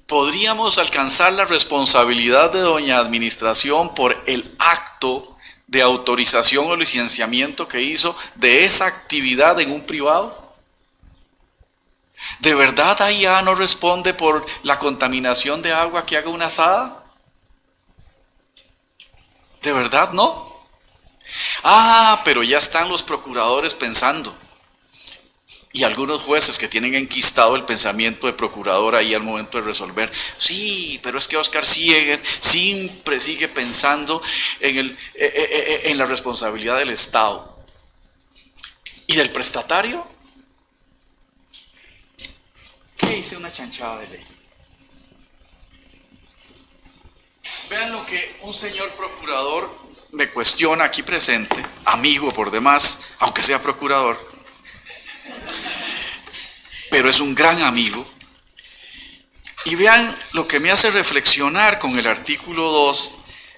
Podríamos alcanzar la responsabilidad de doña administración por el acto de autorización o licenciamiento que hizo de esa actividad en un privado. ¿De verdad AIA no responde por la contaminación de agua que haga una asada? ¿De verdad no? Pero ya están los procuradores pensando. Y algunos jueces que tienen enquistado el pensamiento de procurador ahí al momento de resolver, sí, pero es que Oscar Siegert siempre sigue pensando en la responsabilidad del Estado. ¿Y del prestatario? ¿Qué hice una chanchada de ley? Vean lo que un señor procurador me cuestiona aquí presente, amigo por demás, aunque sea procurador, pero es un gran amigo. Y vean lo que me hace reflexionar con el artículo 2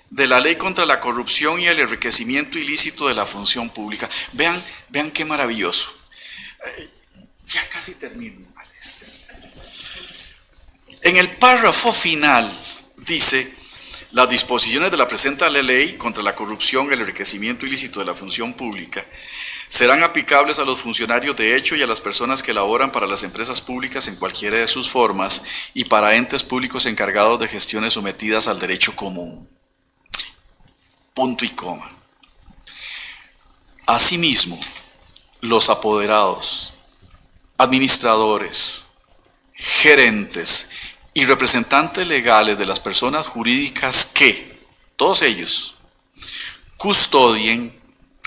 de la Ley contra la Corrupción y el Enriquecimiento Ilícito de la Función Pública. Vean qué maravilloso. Ya casi termino, Alex. En el párrafo final dice: las disposiciones de la presente ley contra la corrupción y el enriquecimiento ilícito de la función pública serán aplicables a los funcionarios de hecho y a las personas que laboran para las empresas públicas en cualquiera de sus formas y para entes públicos encargados de gestiones sometidas al derecho común. Punto y coma. Asimismo, los apoderados, administradores, gerentes y representantes legales de las personas jurídicas que, todos ellos, custodien,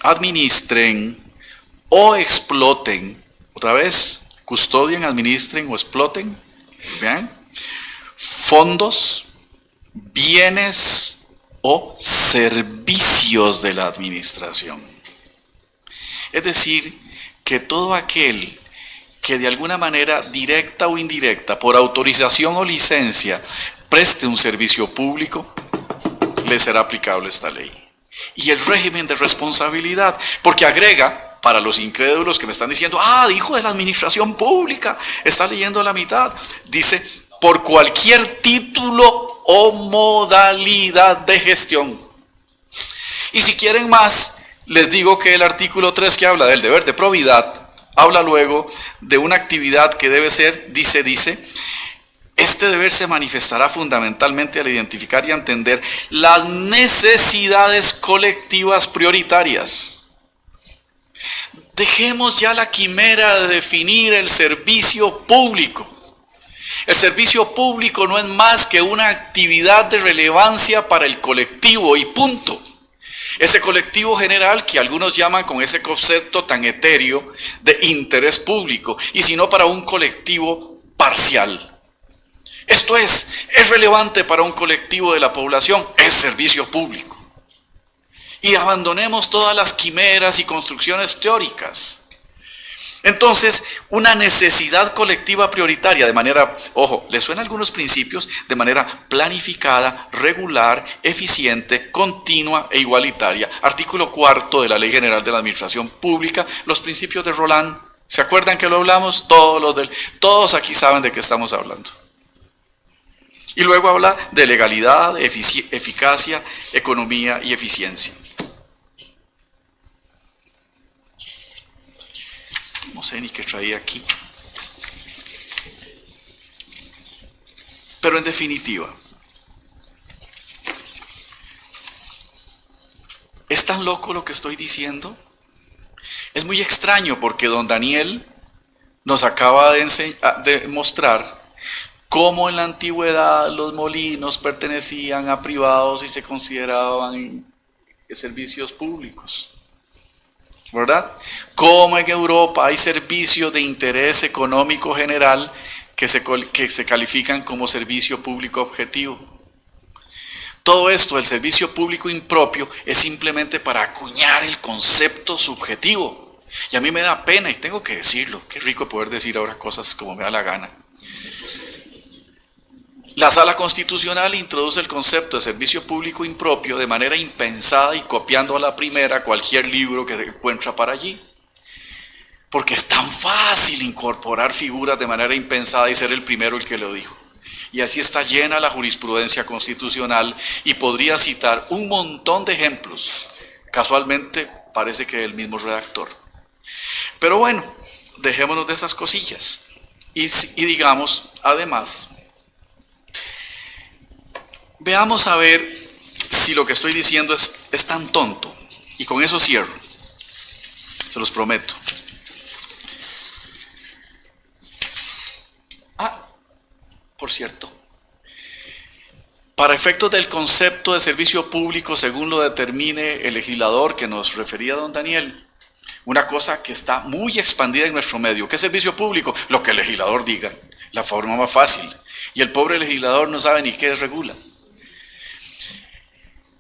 administren o exploten, otra vez, custodien, administren o exploten, ¿vean? Fondos, bienes o servicios de la administración. Es decir, que todo aquel que de alguna manera directa o indirecta, por autorización o licencia, preste un servicio público, le será aplicable esta ley. Y el régimen de responsabilidad, porque agrega, para los incrédulos que me están diciendo, dijo de la administración pública, está leyendo a la mitad, dice, por cualquier título o modalidad de gestión. Y si quieren más, les digo que el artículo 3 que habla del deber de probidad, habla luego de una actividad que debe ser, dice, este deber se manifestará fundamentalmente al identificar y entender las necesidades colectivas prioritarias. Dejemos ya la quimera de definir el servicio público. El servicio público no es más que una actividad de relevancia para el colectivo y punto. Ese colectivo general que algunos llaman con ese concepto tan etéreo de interés público, y si no para un colectivo parcial. Esto es relevante para un colectivo de la población, es servicio público. Y abandonemos todas las quimeras y construcciones teóricas. Entonces, una necesidad colectiva prioritaria de manera, ojo, ¿les suenan algunos principios? De manera planificada, regular, eficiente, continua e igualitaria. Artículo 4 de la Ley General de la Administración Pública, los principios de Roland. ¿Se acuerdan que lo hablamos? Todos aquí saben de qué estamos hablando. Y luego habla de legalidad, eficacia, economía y eficiencia. No sé ni qué traía aquí. Pero en definitiva, ¿es tan loco lo que estoy diciendo? Es muy extraño porque don Daniel nos acaba de mostrar cómo en la antigüedad los molinos pertenecían a privados y se consideraban servicios públicos. ¿Verdad? Como en Europa hay servicios de interés económico general que se califican como servicio público objetivo. Todo esto, el servicio público impropio, es simplemente para acuñar el concepto subjetivo. Y a mí me da pena y tengo que decirlo. Qué rico poder decir ahora cosas como me da la gana. La Sala Constitucional introduce el concepto de servicio público impropio de manera impensada y copiando a la primera cualquier libro que se encuentra para allí. Porque es tan fácil incorporar figuras de manera impensada y ser el primero el que lo dijo. Y así está llena la jurisprudencia constitucional y podría citar un montón de ejemplos. Casualmente parece que el mismo redactor. Pero bueno, dejémonos de esas cosillas. Y digamos, además, veamos a ver si lo que estoy diciendo es tan tonto. Y con eso cierro. Se los prometo. cierto. Para efectos del concepto de servicio público, según lo determine el legislador que nos refería don Daniel, una cosa que está muy expandida en nuestro medio. ¿Qué es servicio público? Lo que el legislador diga, la forma más fácil. Y el pobre legislador no sabe ni qué regula.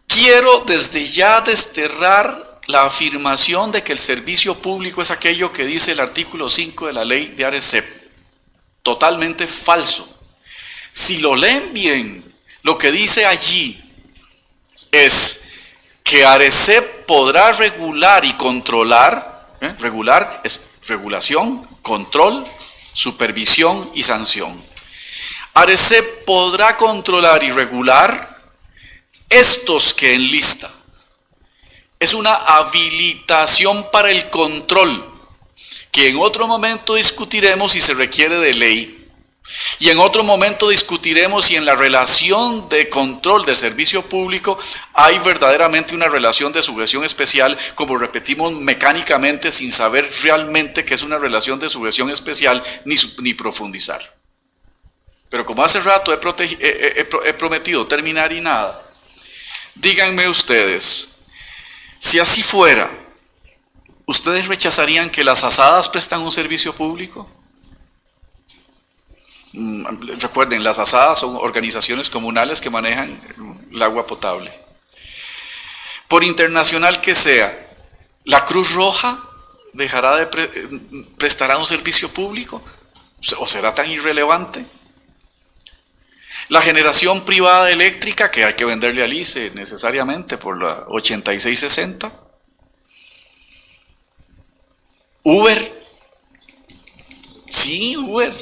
Quiero desde ya desterrar la afirmación de que el servicio público es aquello que dice el artículo 5 de la ley de ARECEP. Totalmente falso. Si lo leen bien, lo que dice allí es que ARECEP podrá regular y controlar. Regular es regulación, control, supervisión y sanción. ARECEP podrá controlar y regular estos que enlista. Es una habilitación para el control, que en otro momento discutiremos si se requiere de ley. Y en otro momento discutiremos si en la relación de control del servicio público hay verdaderamente una relación de sujeción especial, como repetimos mecánicamente sin saber realmente qué es una relación de sujeción especial ni profundizar. Pero como hace rato he prometido terminar y nada, díganme ustedes, si así fuera, ¿ustedes rechazarían que las asadas prestan un servicio público? Recuerden, las asadas son organizaciones comunales que manejan el agua potable. Por internacional que sea, ¿la Cruz Roja dejará de prestará un servicio público? ¿O será tan irrelevante? La generación privada eléctrica, que hay que venderle al ICE necesariamente por la 8660. Uber. Sí, Uber.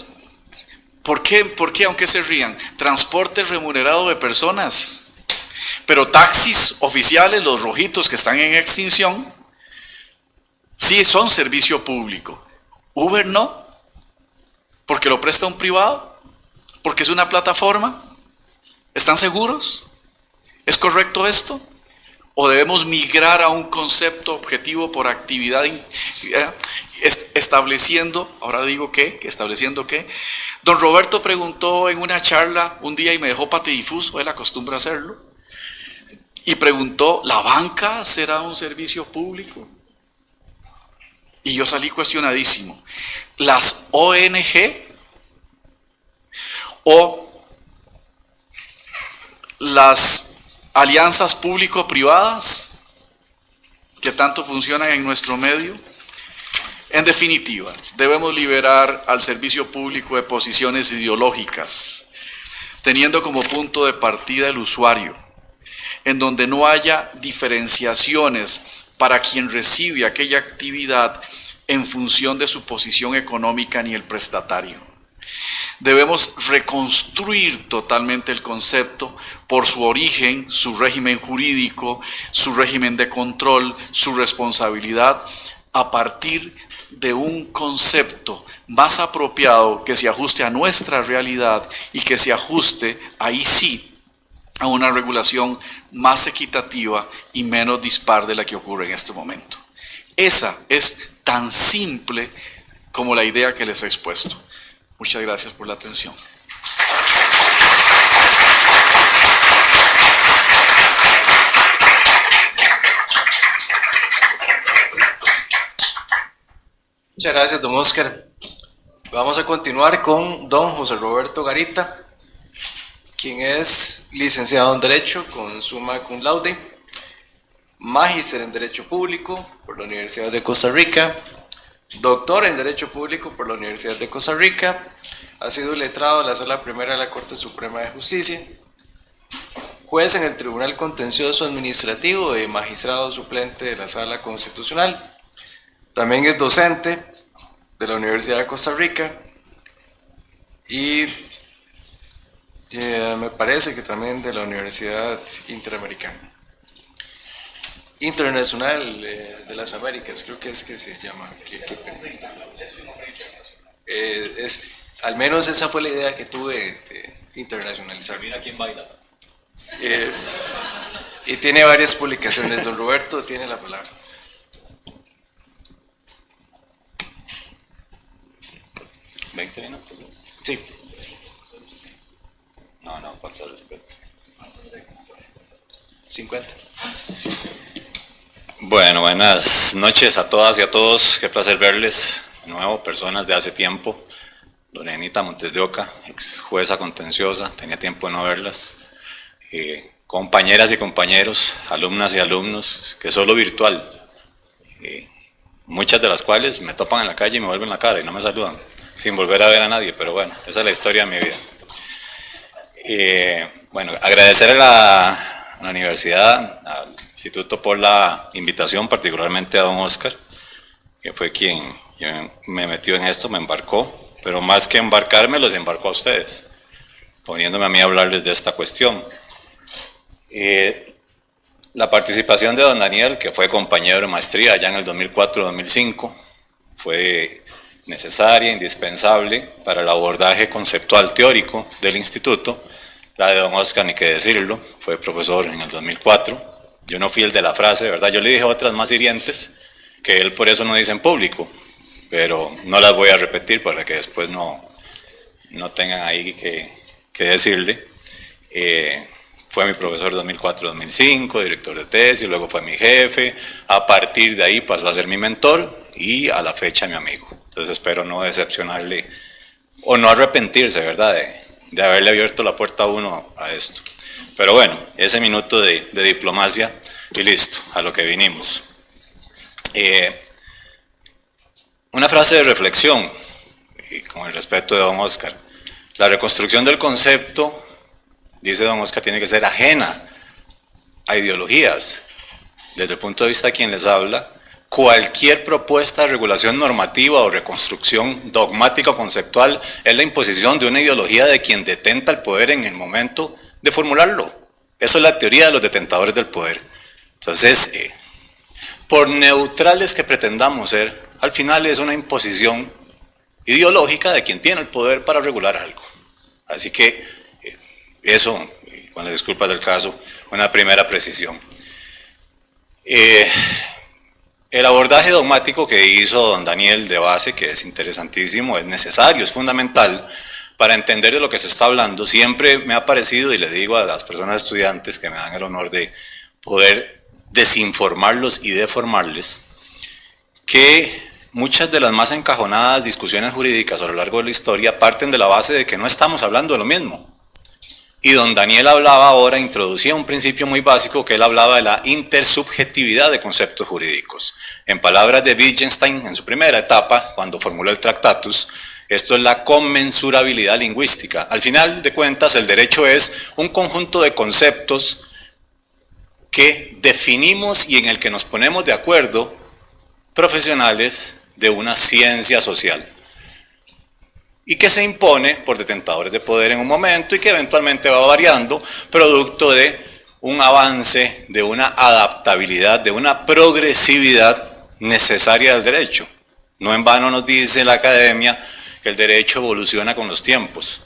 ¿Por qué, aunque se rían? Transporte remunerado de personas. Pero taxis oficiales, los rojitos que están en extinción, sí son servicio público. Uber no, porque lo presta un privado, porque es una plataforma. ¿Están seguros? ¿Es correcto esto? ¿O debemos migrar a un concepto objetivo por actividad estableciendo, ahora digo qué, estableciendo qué? Don Roberto preguntó en una charla un día y me dejó patidifuso, él acostumbra hacerlo, y preguntó, ¿la banca será un servicio público? Y yo salí cuestionadísimo. ¿Las ONG o las alianzas público-privadas que tanto funcionan en nuestro medio? En definitiva, debemos liberar al servicio público de posiciones ideológicas, teniendo como punto de partida el usuario, en donde no haya diferenciaciones para quien recibe aquella actividad en función de su posición económica ni el prestatario. Debemos reconstruir totalmente el concepto por su origen, su régimen jurídico, su régimen de control, su responsabilidad, a partir de un concepto más apropiado que se ajuste a nuestra realidad y que se ajuste, ahí sí, a una regulación más equitativa y menos dispar de la que ocurre en este momento. Esa es tan simple como la idea que les he expuesto. Muchas gracias por la atención. Muchas gracias, don Oscar. Vamos a continuar con don José Roberto Garita, quien es licenciado en Derecho con summa cum laude, magíster en Derecho Público por la Universidad de Costa Rica, doctor en Derecho Público por la Universidad de Costa Rica, ha sido letrado de la Sala Primera de la Corte Suprema de Justicia, juez en el Tribunal Contencioso Administrativo y magistrado suplente de la Sala Constitucional. También es docente de la Universidad de Costa Rica y me parece que también de la Universidad Interamericana. Internacional de las Américas, creo que es que se llama. Al menos esa fue la idea que tuve de internacionalizar. Mira quién baila. Y tiene varias publicaciones. Don Roberto tiene la palabra. ¿20 minutos? Sí. No, falta de respeto. 50. Bueno, buenas noches a todas y a todos. Qué placer verles de nuevo, personas de hace tiempo. Lorenita Montes de Oca, ex jueza contenciosa, tenía tiempo de no verlas. Compañeras y compañeros, alumnas y alumnos, que solo virtual. Muchas de las cuales me topan en la calle y me vuelven la cara y no me saludan, sin volver a ver a nadie, pero bueno, esa es la historia de mi vida. Bueno, agradecer a la universidad, al instituto por la invitación, particularmente a don Oscar, que fue quien me metió en esto, me embarcó, pero más que embarcarme, los embarcó a ustedes, poniéndome a mí a hablarles de esta cuestión. La participación de don Daniel, que fue compañero de maestría allá en el 2004-2005, fue necesaria, indispensable para el abordaje conceptual teórico del instituto. La de don Oscar, ni qué decirlo, fue profesor en el 2004. Yo no fui el de la frase, ¿verdad? Yo le dije otras más hirientes, que él por eso no dice en público, pero no las voy a repetir para que después no tengan ahí que decirle. Fue mi profesor 2004-2005, director de tesis, luego fue mi jefe. A partir de ahí pasó a ser mi mentor y a la fecha mi amigo. Entonces espero no decepcionarle o no arrepentirse, ¿verdad?, de haberle abierto la puerta a uno a esto. Pero bueno, ese minuto de diplomacia y listo, a lo que vinimos. Una frase de reflexión, y con el respeto de don Oscar. La reconstrucción del concepto, dice don Oscar, tiene que ser ajena a ideologías. Desde el punto de vista de quien les habla, cualquier propuesta de regulación normativa o reconstrucción dogmática o conceptual es la imposición de una ideología de quien detenta el poder en el momento de formularlo. Eso es la teoría de los detentadores del poder. Entonces, por neutrales que pretendamos ser, al final es una imposición ideológica de quien tiene el poder para regular algo. Así que eso, con las disculpas del caso, una primera precisión. El abordaje dogmático que hizo don Daniel de base, que es interesantísimo, es necesario, es fundamental para entender de lo que se está hablando. Siempre me ha parecido, y le digo a las personas estudiantes que me dan el honor de poder desinformarlos y deformarles, que muchas de las más encajonadas discusiones jurídicas a lo largo de la historia parten de la base de que no estamos hablando de lo mismo. Y don Daniel hablaba ahora, introducía un principio muy básico, que él hablaba de la intersubjetividad de conceptos jurídicos. En palabras de Wittgenstein, en su primera etapa, cuando formuló el Tractatus, esto es la conmensurabilidad lingüística. Al final de cuentas, el derecho es un conjunto de conceptos que definimos y en el que nos ponemos de acuerdo profesionales de una ciencia social, y que se impone por detentadores de poder en un momento y que eventualmente va variando, producto de un avance, de una adaptabilidad, de una progresividad necesaria del derecho. No en vano nos dice la academia que el derecho evoluciona con los tiempos.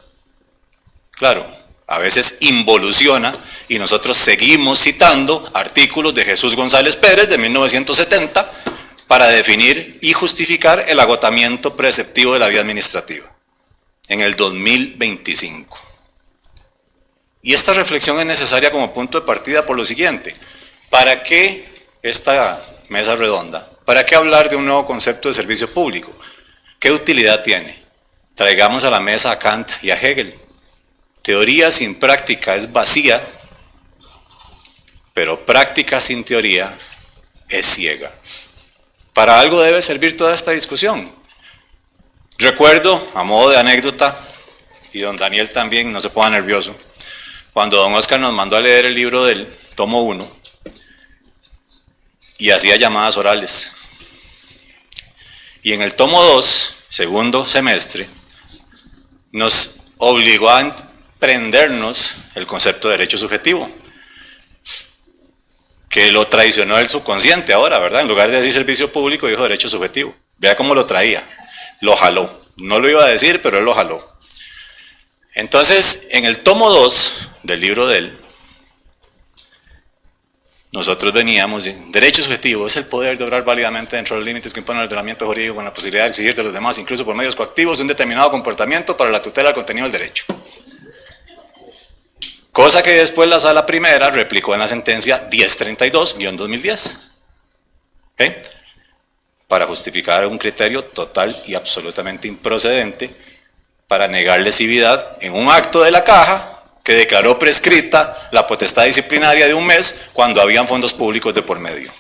Claro, a veces involuciona y nosotros seguimos citando artículos de Jesús González Pérez de 1970 para definir y justificar el agotamiento preceptivo de la vía administrativa en el 2025. Y esta reflexión es necesaria como punto de partida por lo siguiente: ¿para qué esta mesa redonda? ¿Para qué hablar de un nuevo concepto de servicio público? ¿Qué utilidad tiene? Traigamos a la mesa a Kant y a Hegel. Teoría sin práctica es vacía, pero práctica sin teoría es ciega. Para algo debe servir toda esta discusión. Recuerdo, a modo de anécdota, y don Daniel también, no se ponga nervioso, cuando don Oscar nos mandó a leer el libro del tomo 1 y hacía llamadas orales. Y en el tomo 2, segundo semestre, nos obligó a aprendernos el concepto de derecho subjetivo, que lo traicionó el subconsciente ahora, ¿verdad? En lugar de decir servicio público, dijo derecho subjetivo. Vea cómo lo traía, lo jaló. No lo iba a decir, pero él lo jaló. Entonces, en el tomo 2 del libro de él, nosotros veníamos, derecho subjetivo es el poder de obrar válidamente dentro de los límites que impone el ordenamiento jurídico con la posibilidad de exigir de los demás, incluso por medios coactivos, un determinado comportamiento para la tutela del contenido del derecho. Cosa que después la Sala Primera replicó en la sentencia 1032-2010. ¿Okay? Para justificar un criterio total y absolutamente improcedente para negar lesividad en un acto de la Caja que declaró prescrita la potestad disciplinaria de un mes cuando habían fondos públicos de por medio.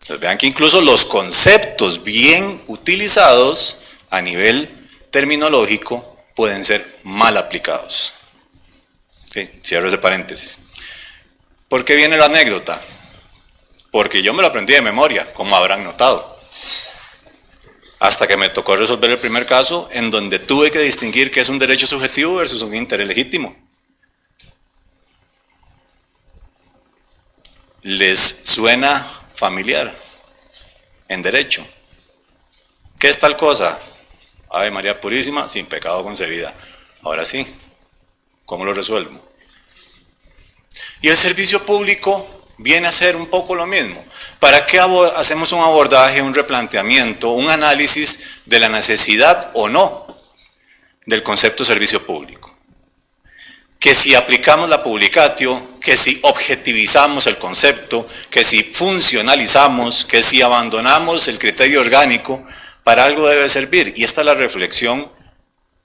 Entonces vean que incluso los conceptos bien utilizados a nivel terminológico pueden ser mal aplicados. Okay, cierro ese paréntesis. ¿Por qué viene la anécdota? Porque yo me lo aprendí de memoria, como habrán notado. Hasta que me tocó resolver el primer caso en donde tuve que distinguir qué es un derecho subjetivo versus un interés legítimo. ¿Les suena familiar en derecho? ¿Qué es tal cosa? Ave María Purísima, sin pecado concebida. Ahora sí, ¿cómo lo resuelvo? Y el servicio público viene a ser un poco lo mismo. ¿Para qué hacemos un abordaje, un replanteamiento, un análisis de la necesidad o no del concepto de servicio público? Que si aplicamos la publicatio, que si objetivizamos el concepto, que si funcionalizamos, que si abandonamos el criterio orgánico, para algo debe servir. Y esta es la reflexión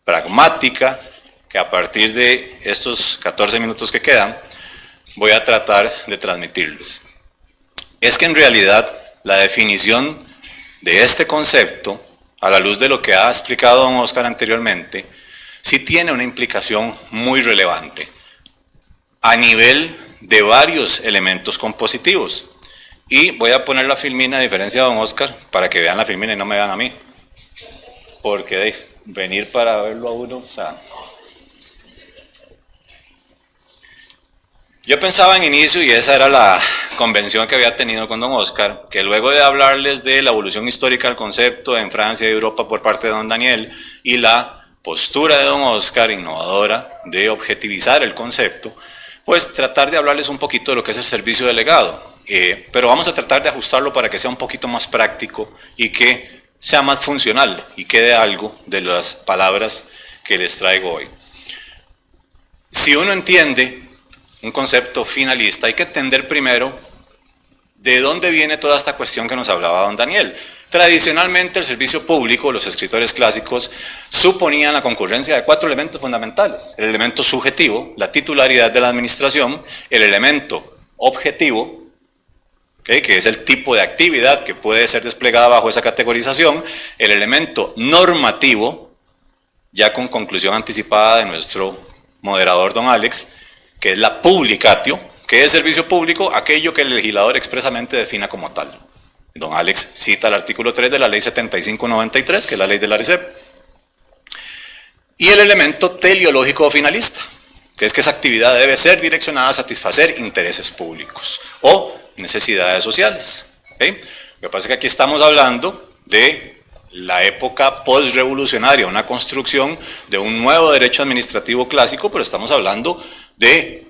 pragmática que a partir de estos 14 minutos que quedan, voy a tratar de transmitirles. Es que en realidad la definición de este concepto, a la luz de lo que ha explicado don Oscar anteriormente, sí tiene una implicación muy relevante a nivel de varios elementos compositivos. Y voy a poner la filmina a diferencia de don Oscar para que vean la filmina y no me vean a mí. Porque venir para verlo a uno, o sea... Yo pensaba en inicio, y esa era la convención que había tenido con don Oscar, que luego de hablarles de la evolución histórica del concepto en Francia y Europa por parte de don Daniel y la postura de don Oscar innovadora de objetivizar el concepto, pues tratar de hablarles un poquito de lo que es el servicio delegado. Pero vamos a tratar de ajustarlo para que sea un poquito más práctico y que sea más funcional y quede algo de las palabras que les traigo hoy. Si uno entiende un concepto finalista, hay que entender primero de dónde viene toda esta cuestión que nos hablaba don Daniel. Tradicionalmente el servicio público, los escritores clásicos, suponían la concurrencia de 4 elementos fundamentales. El elemento subjetivo, la titularidad de la administración, el elemento objetivo, ¿okay?, que es el tipo de actividad que puede ser desplegada bajo esa categorización, el elemento normativo, ya con conclusión anticipada de nuestro moderador don Alex, que es la publicatio, que es servicio público, aquello que el legislador expresamente defina como tal. Don Alex cita el artículo 3 de la ley 7593, que es la ley de la ARECEP. Y el elemento teleológico o finalista, que es que esa actividad debe ser direccionada a satisfacer intereses públicos o necesidades sociales. ¿Okay? Lo que pasa es que aquí estamos hablando de la época post-revolucionaria, una construcción de un nuevo derecho administrativo clásico, pero estamos hablando de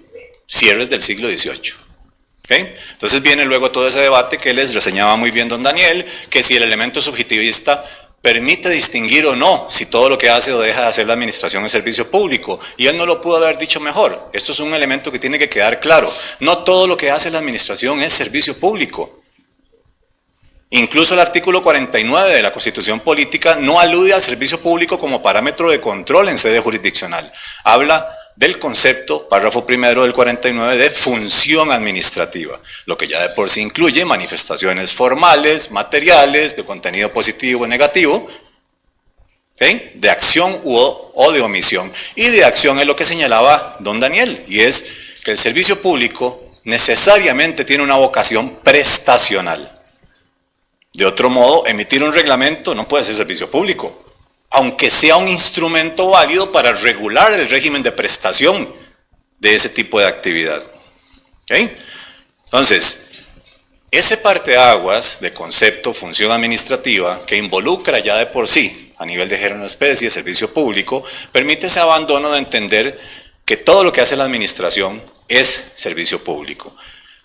cierres del siglo XVIII. ¿Okay? Entonces viene luego todo ese debate que les reseñaba muy bien don Daniel, que si el elemento subjetivista permite distinguir o no si todo lo que hace o deja de hacer la administración es servicio público, y él no lo pudo haber dicho mejor. Esto es un elemento que tiene que quedar claro. No todo lo que hace la administración es servicio público. Incluso el artículo 49 de la Constitución Política no alude al servicio público como parámetro de control en sede jurisdiccional. Habla del concepto, párrafo primero del 49, de función administrativa, lo que ya de por sí incluye manifestaciones formales, materiales, de contenido positivo o negativo, ¿okay?, de acción o de omisión. Y de acción es lo que señalaba don Daniel, y es que el servicio público necesariamente tiene una vocación prestacional. De otro modo, emitir un reglamento no puede ser servicio público, aunque sea un instrumento válido para regular el régimen de prestación de ese tipo de actividad. ¿Okay? Entonces, ese parteaguas de concepto función administrativa que involucra ya de por sí, a nivel de género especie, servicio público, permite ese abandono de entender que todo lo que hace la administración es servicio público.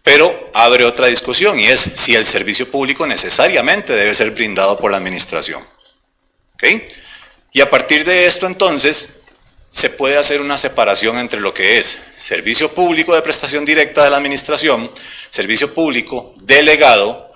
Pero abre otra discusión, y es si el servicio público necesariamente debe ser brindado por la administración. ¿Okay? Y a partir de esto entonces se puede hacer una separación entre lo que es servicio público de prestación directa de la administración, servicio público delegado,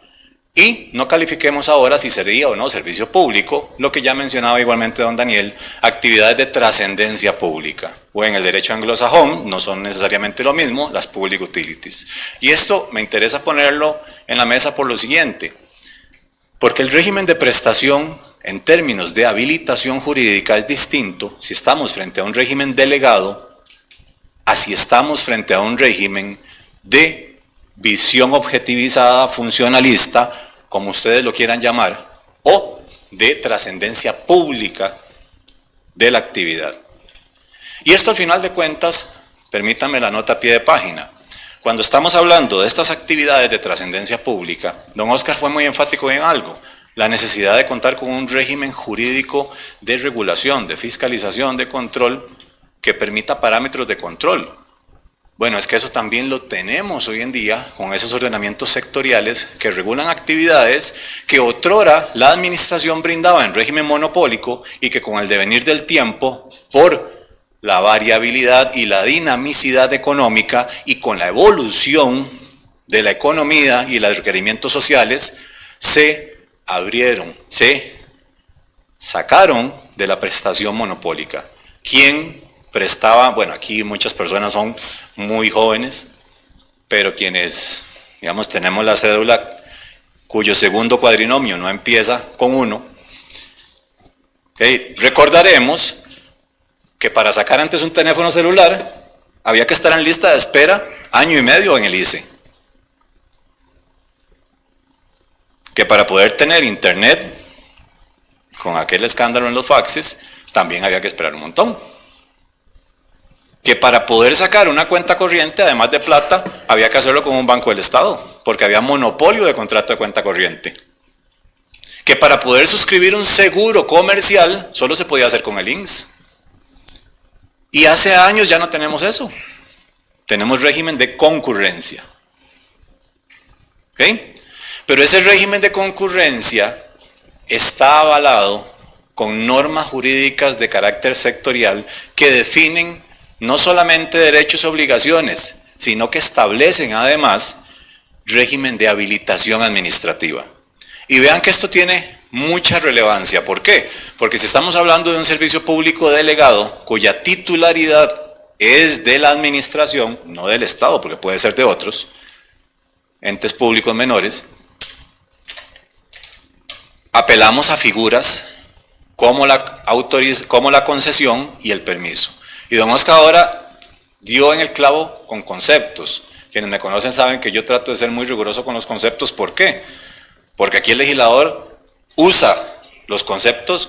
y no califiquemos ahora si sería o no servicio público, lo que ya mencionaba igualmente don Daniel, actividades de trascendencia pública, o en el derecho anglosajón no son necesariamente lo mismo, las public utilities. Y esto me interesa ponerlo en la mesa por lo siguiente, porque el régimen de prestación en términos de habilitación jurídica es distinto si estamos frente a un régimen delegado a si estamos frente a un régimen de visión objetivizada, funcionalista, como ustedes lo quieran llamar, o de trascendencia pública de la actividad. Y esto al final de cuentas, permítanme la nota a pie de página. Cuando estamos hablando de estas actividades de trascendencia pública, don Oscar fue muy enfático en algo, la necesidad de contar con un régimen jurídico de regulación, de fiscalización, de control, que permita parámetros de control. Bueno, es que eso también lo tenemos hoy en día con esos ordenamientos sectoriales que regulan actividades que otrora la administración brindaba en régimen monopólico y que con el devenir del tiempo, por la variabilidad y la dinamicidad económica y con la evolución de la economía y los requerimientos sociales, se abrieron, se sacaron de la prestación monopólica. ¿Quién prestaba? Bueno, aquí muchas personas son muy jóvenes, pero quienes, digamos, tenemos la cédula cuyo segundo cuadrinomio no empieza con 1, recordaremos que para sacar antes un teléfono celular había que estar en lista de espera año y medio en el ICE. Que para poder tener internet, con aquel escándalo en los faxes, también había que esperar un montón. Que para poder sacar una cuenta corriente, además de plata, había que hacerlo con un banco del Estado, porque había monopolio de contrato de cuenta corriente. Que para poder suscribir un seguro comercial, solo se podía hacer con el INSS. Y hace años ya no tenemos eso. Tenemos régimen de concurrencia. ¿Ok? Pero ese régimen de concurrencia está avalado con normas jurídicas de carácter sectorial que definen no solamente derechos y obligaciones, sino que establecen además régimen de habilitación administrativa. Y vean que esto tiene mucha relevancia. ¿Por qué? Porque si estamos hablando de un servicio público delegado cuya titularidad es de la administración, no del Estado, porque puede ser de otros entes públicos menores, apelamos a figuras como la concesión y el permiso. Y don Oscar ahora dio en el clavo con conceptos. Quienes me conocen saben que yo trato de ser muy riguroso con los conceptos. ¿Por qué? Porque aquí el legislador usa los conceptos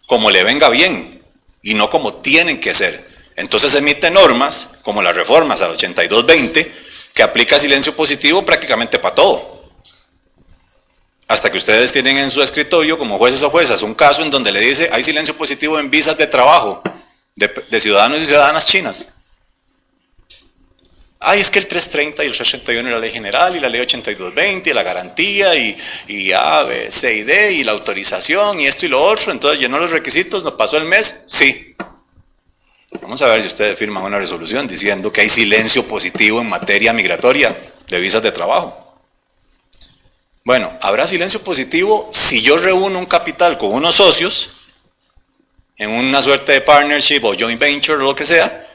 como le venga bien y no como tienen que ser. Entonces emite normas como las reformas al 8220 que aplica silencio positivo prácticamente para todo. Hasta que ustedes tienen en su escritorio como jueces o juezas un caso en donde le dice hay silencio positivo en visas de trabajo de ciudadanos y ciudadanas chinas. Ay, es que el 330 y el 331 y la ley general y la ley 8220 y la garantía y A, B, C y D y la autorización y esto y lo otro, entonces llenó los requisitos, nos pasó el mes, sí. Vamos a ver si ustedes firman una resolución diciendo que hay silencio positivo en materia migratoria de visas de trabajo. Bueno, habrá silencio positivo si yo reúno un capital con unos socios en una suerte de partnership o joint venture o lo que sea,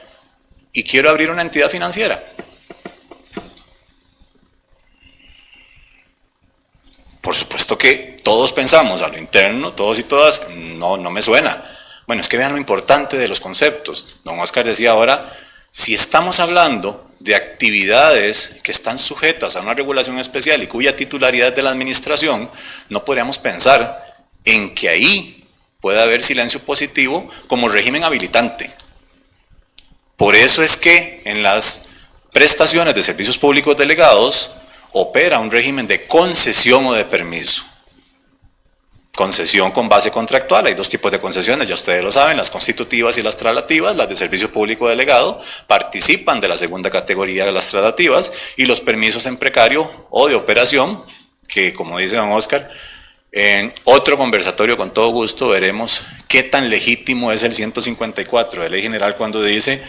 y quiero abrir una entidad financiera. Por supuesto que todos pensamos a lo interno, todos y todas, no me suena. Bueno, es que vean lo importante de los conceptos. Don Oscar decía ahora, si estamos hablando de actividades que están sujetas a una regulación especial y cuya titularidad es de la administración, no podríamos pensar en que ahí puede haber silencio positivo como régimen habilitante. Por eso es que en las prestaciones de servicios públicos delegados opera un régimen de concesión o de permiso. Concesión con base contractual, hay dos tipos de concesiones, ya ustedes lo saben, las constitutivas y las traslativas. Las de servicio público delegado participan de la segunda categoría de las traslativas, y los permisos en precario o de operación, que como dice don Oscar, en otro conversatorio con todo gusto veremos qué tan legítimo es el 154 de Ley General cuando dice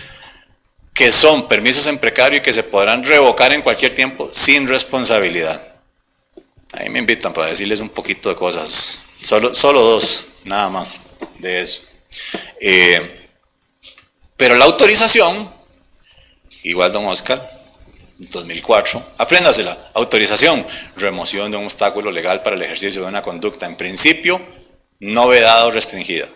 que son permisos en precario y que se podrán revocar en cualquier tiempo sin responsabilidad. Ahí me invitan para decirles un poquito de cosas, solo dos, nada más de eso. Pero la autorización, igual don Oscar, 2004, apréndasela, autorización, remoción de un obstáculo legal para el ejercicio de una conducta, en principio, no vedada o restringida.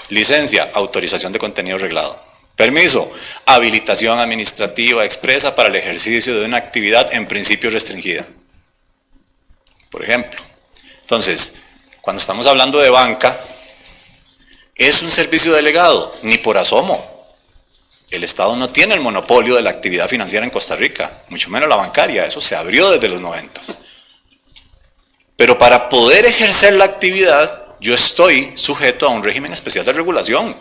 Licencia, autorización de contenido reglado. Permiso, habilitación administrativa expresa para el ejercicio de una actividad en principio restringida. Por ejemplo. Entonces, cuando estamos hablando de banca, es un servicio delegado, ni por asomo. El Estado no tiene el monopolio de la actividad financiera en Costa Rica, mucho menos la bancaria, eso se abrió desde los 90. Pero para poder ejercer la actividad, yo estoy sujeto a un régimen especial de regulación.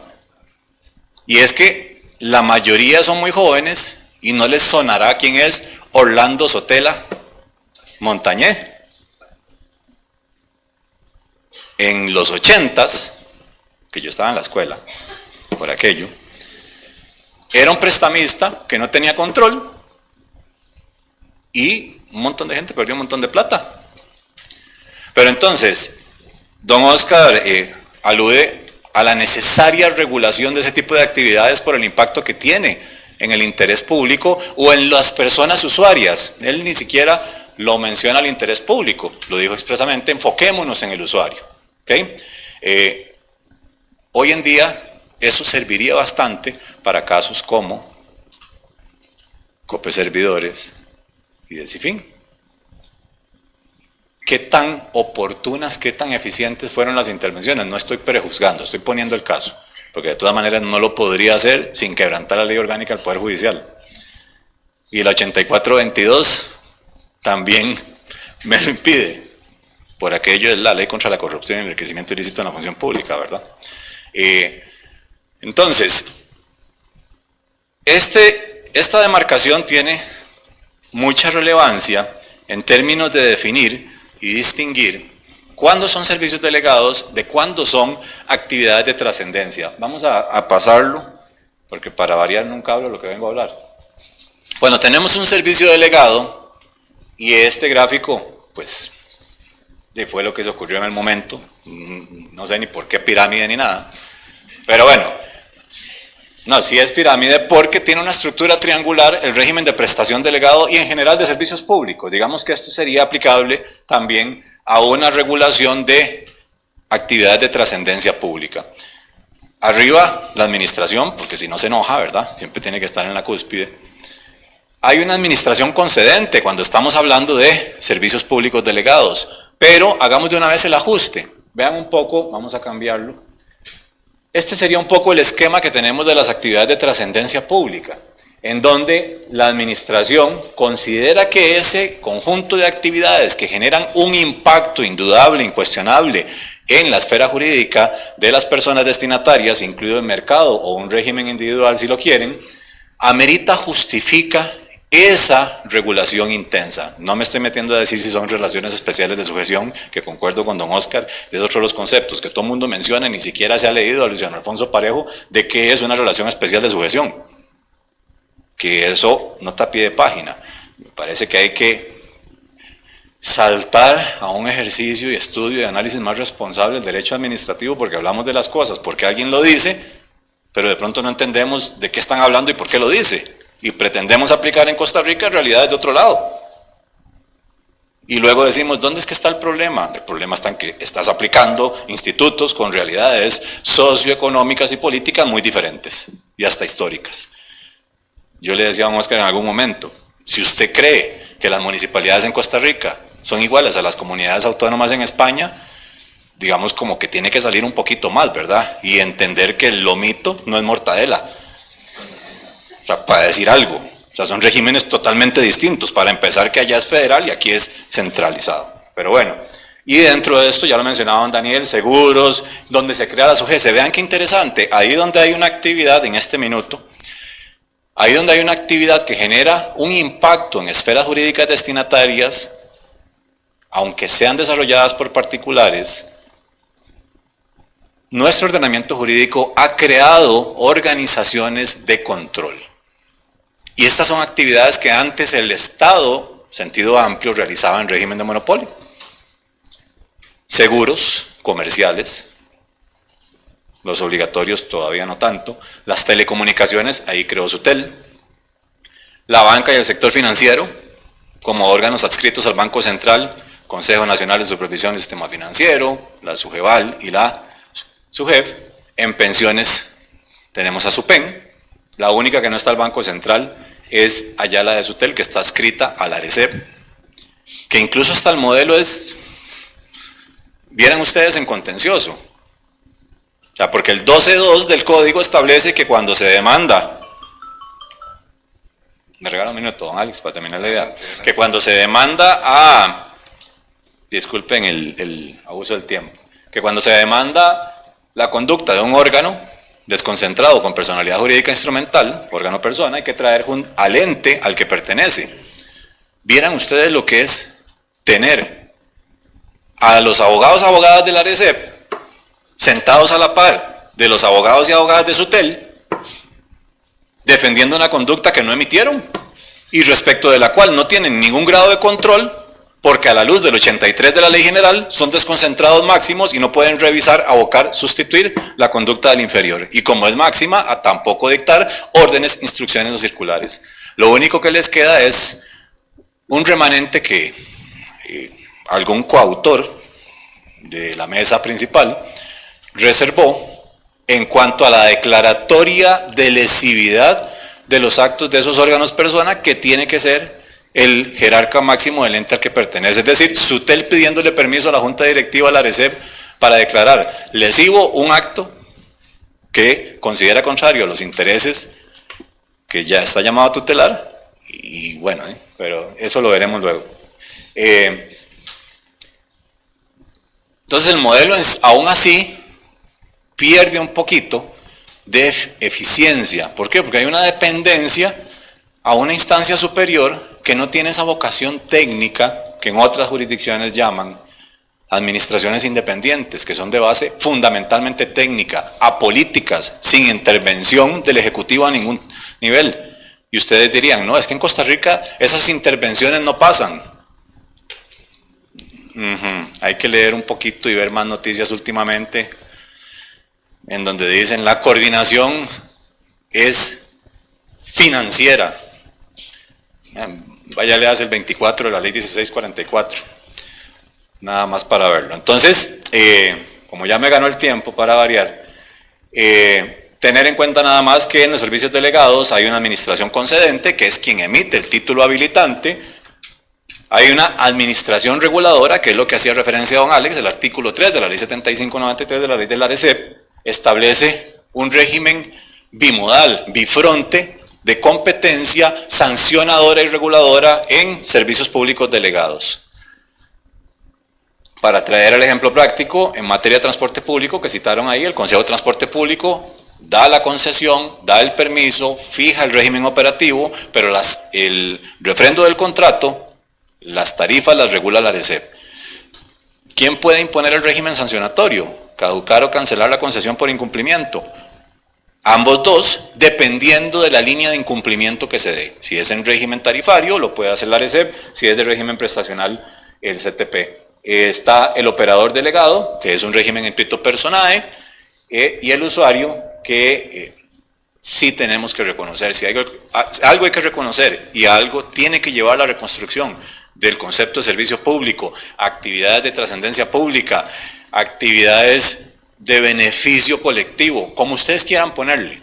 Y es que la mayoría son muy jóvenes y no les sonará quién es Orlando Sotela Montañé. En los 80s, que yo estaba en la escuela, por aquello, era un prestamista que no tenía control y un montón de gente perdió un montón de plata. Pero entonces, don Oscar alude a la necesaria regulación de ese tipo de actividades por el impacto que tiene en el interés público o en las personas usuarias. Él ni siquiera lo menciona al interés público, lo dijo expresamente, enfoquémonos en el usuario. ¿Okay? Hoy en día eso serviría bastante para casos como Copeservidores y Decifin. ¿Qué tan oportunas, qué tan eficientes fueron las intervenciones? No estoy prejuzgando, estoy poniendo el caso, porque de todas maneras no lo podría hacer sin quebrantar la ley orgánica del Poder Judicial. Y el 8422 también me lo impide, por aquello es la ley contra la corrupción y el enriquecimiento ilícito en la función pública, ¿verdad? Entonces, esta demarcación tiene mucha relevancia en términos de definir y distinguir cuándo son servicios delegados de cuándo son actividades de trascendencia. Vamos a pasarlo, porque para variar nunca hablo lo que vengo a hablar. Bueno, tenemos un servicio delegado y este gráfico, pues, fue lo que se ocurrió en el momento. No sé ni por qué pirámide ni nada, pero bueno, no, sí es pirámide porque tiene una estructura triangular, el régimen de prestación delegado y en general de servicios públicos. Digamos que esto sería aplicable también a una regulación de actividades de trascendencia pública. Arriba la administración, porque si no se enoja, ¿verdad? Siempre tiene que estar en la cúspide. Hay una administración concedente cuando estamos hablando de servicios públicos delegados, pero hagamos de una vez el ajuste. Vean un poco, vamos a cambiarlo. Este sería un poco el esquema que tenemos de las actividades de trascendencia pública, en donde la administración considera que ese conjunto de actividades que generan un impacto indudable, incuestionable en la esfera jurídica de las personas destinatarias, incluido el mercado o un régimen individual si lo quieren, amerita, justifica esa regulación intensa. No me estoy metiendo a decir si son relaciones especiales de sujeción, que concuerdo con don Oscar, es otro de los conceptos que todo el mundo menciona y ni siquiera se ha leído a Luis Alfonso Parejo de qué es una relación especial de sujeción. Que eso no está a pie de página. Me parece que hay que saltar a un ejercicio y estudio y análisis más responsable del derecho administrativo porque hablamos de las cosas, porque alguien lo dice, pero de pronto no entendemos de qué están hablando y por qué lo dice. Y pretendemos aplicar en Costa Rica realidades de otro lado. Y luego decimos, ¿dónde es que está el problema? El problema está en que estás aplicando institutos con realidades socioeconómicas y políticas muy diferentes y hasta históricas. Yo le decía a Oscar en algún momento, si usted cree que las municipalidades en Costa Rica son iguales a las comunidades autónomas en España, digamos como que tiene que salir un poquito más, ¿verdad? Y entender que el lomito no es mortadela. O sea, para decir algo, o sea, son regímenes totalmente distintos. Para empezar, que allá es federal y aquí es centralizado. Pero bueno, y dentro de esto, ya lo mencionaba don Daniel, seguros, donde se crea la SUGESE. Vean qué interesante, ahí donde hay una actividad en este minuto, ahí donde hay una actividad que genera un impacto en esferas jurídicas destinatarias, aunque sean desarrolladas por particulares, nuestro ordenamiento jurídico ha creado organizaciones de control. Y estas son actividades que antes el Estado, sentido amplio, realizaba en régimen de monopolio. Seguros comerciales, los obligatorios todavía no tanto, las telecomunicaciones, ahí creó Sutel, la banca y el sector financiero, como órganos adscritos al Banco Central, Consejo Nacional de Supervisión del Sistema Financiero, la SUGEVAL y la SUGEF. En pensiones tenemos a SUPEN, la única que no está al Banco Central es allá la de Sutel, que está adscrita a la ARECEP, que incluso hasta el modelo es, vieran ustedes, en contencioso. O sea, porque el 12.2 del código establece que cuando se demanda, me regala un minuto, don Alex, para terminar la idea, que cuando se demanda a, disculpen el abuso del tiempo, que cuando se demanda la conducta de un órgano desconcentrado con personalidad jurídica instrumental, órgano persona, hay que traer al ente al que pertenece. Vieran ustedes lo que es tener a los abogados y abogadas de la ARECEP sentados a la par de los abogados y abogadas de Sutel, defendiendo una conducta que no emitieron y respecto de la cual no tienen ningún grado de control, porque a la luz del 83 de la Ley General son desconcentrados máximos y no pueden revisar, abocar, sustituir la conducta del inferior. Y como es máxima, a tampoco dictar órdenes, instrucciones o circulares. Lo único que les queda es un remanente que algún coautor de la mesa principal reservó en cuanto a la declaratoria de lesividad de los actos de esos órganos persona, que tiene que ser el jerarca máximo del ente al que pertenece. Es decir, Sutel pidiéndole permiso a la Junta Directiva de la ARECEP para declarar lesivo un acto que considera contrario a los intereses que ya está llamado a tutelar, y bueno, pero eso lo veremos luego. Entonces el modelo aún así pierde un poquito de eficiencia. ¿Por qué? Porque hay una dependencia a una instancia superior que no tiene esa vocación técnica que en otras jurisdicciones llaman administraciones independientes, que son de base fundamentalmente técnica, apolíticas, sin intervención del Ejecutivo a ningún nivel. Y ustedes dirían, no, es que en Costa Rica esas intervenciones no pasan. Hay que leer un poquito y ver más noticias últimamente, en donde dicen la coordinación es financiera. Vaya, leas el 24 de la ley 1644, nada más para verlo. Entonces, como ya me ganó el tiempo para variar, tener en cuenta nada más que en los servicios delegados hay una administración concedente, que es quien emite el título habilitante. Hay una administración reguladora, que es lo que hacía referencia a don Alex. El artículo 3 de la ley 7593 de la ley de la ARECEP establece un régimen bimodal, bifronte, de competencia sancionadora y reguladora en servicios públicos delegados. Para traer el ejemplo práctico, en materia de transporte público que citaron ahí, el Consejo de Transporte Público da la concesión, da el permiso, fija el régimen operativo, pero el refrendo del contrato, las tarifas las regula la ARECEP. ¿Quién puede imponer el régimen sancionatorio? Caducar o cancelar la concesión por incumplimiento. Ambos dos, dependiendo de la línea de incumplimiento que se dé. Si es en régimen tarifario, lo puede hacer la ARECEP; si es de régimen prestacional, el CTP. Está el operador delegado, que es un régimen impeto personae, y el usuario, que sí tenemos que reconocer. Si algo hay que reconocer, y algo tiene que llevar a la reconstrucción del concepto de servicio público, actividades de trascendencia pública, actividades de beneficio colectivo, como ustedes quieran ponerle.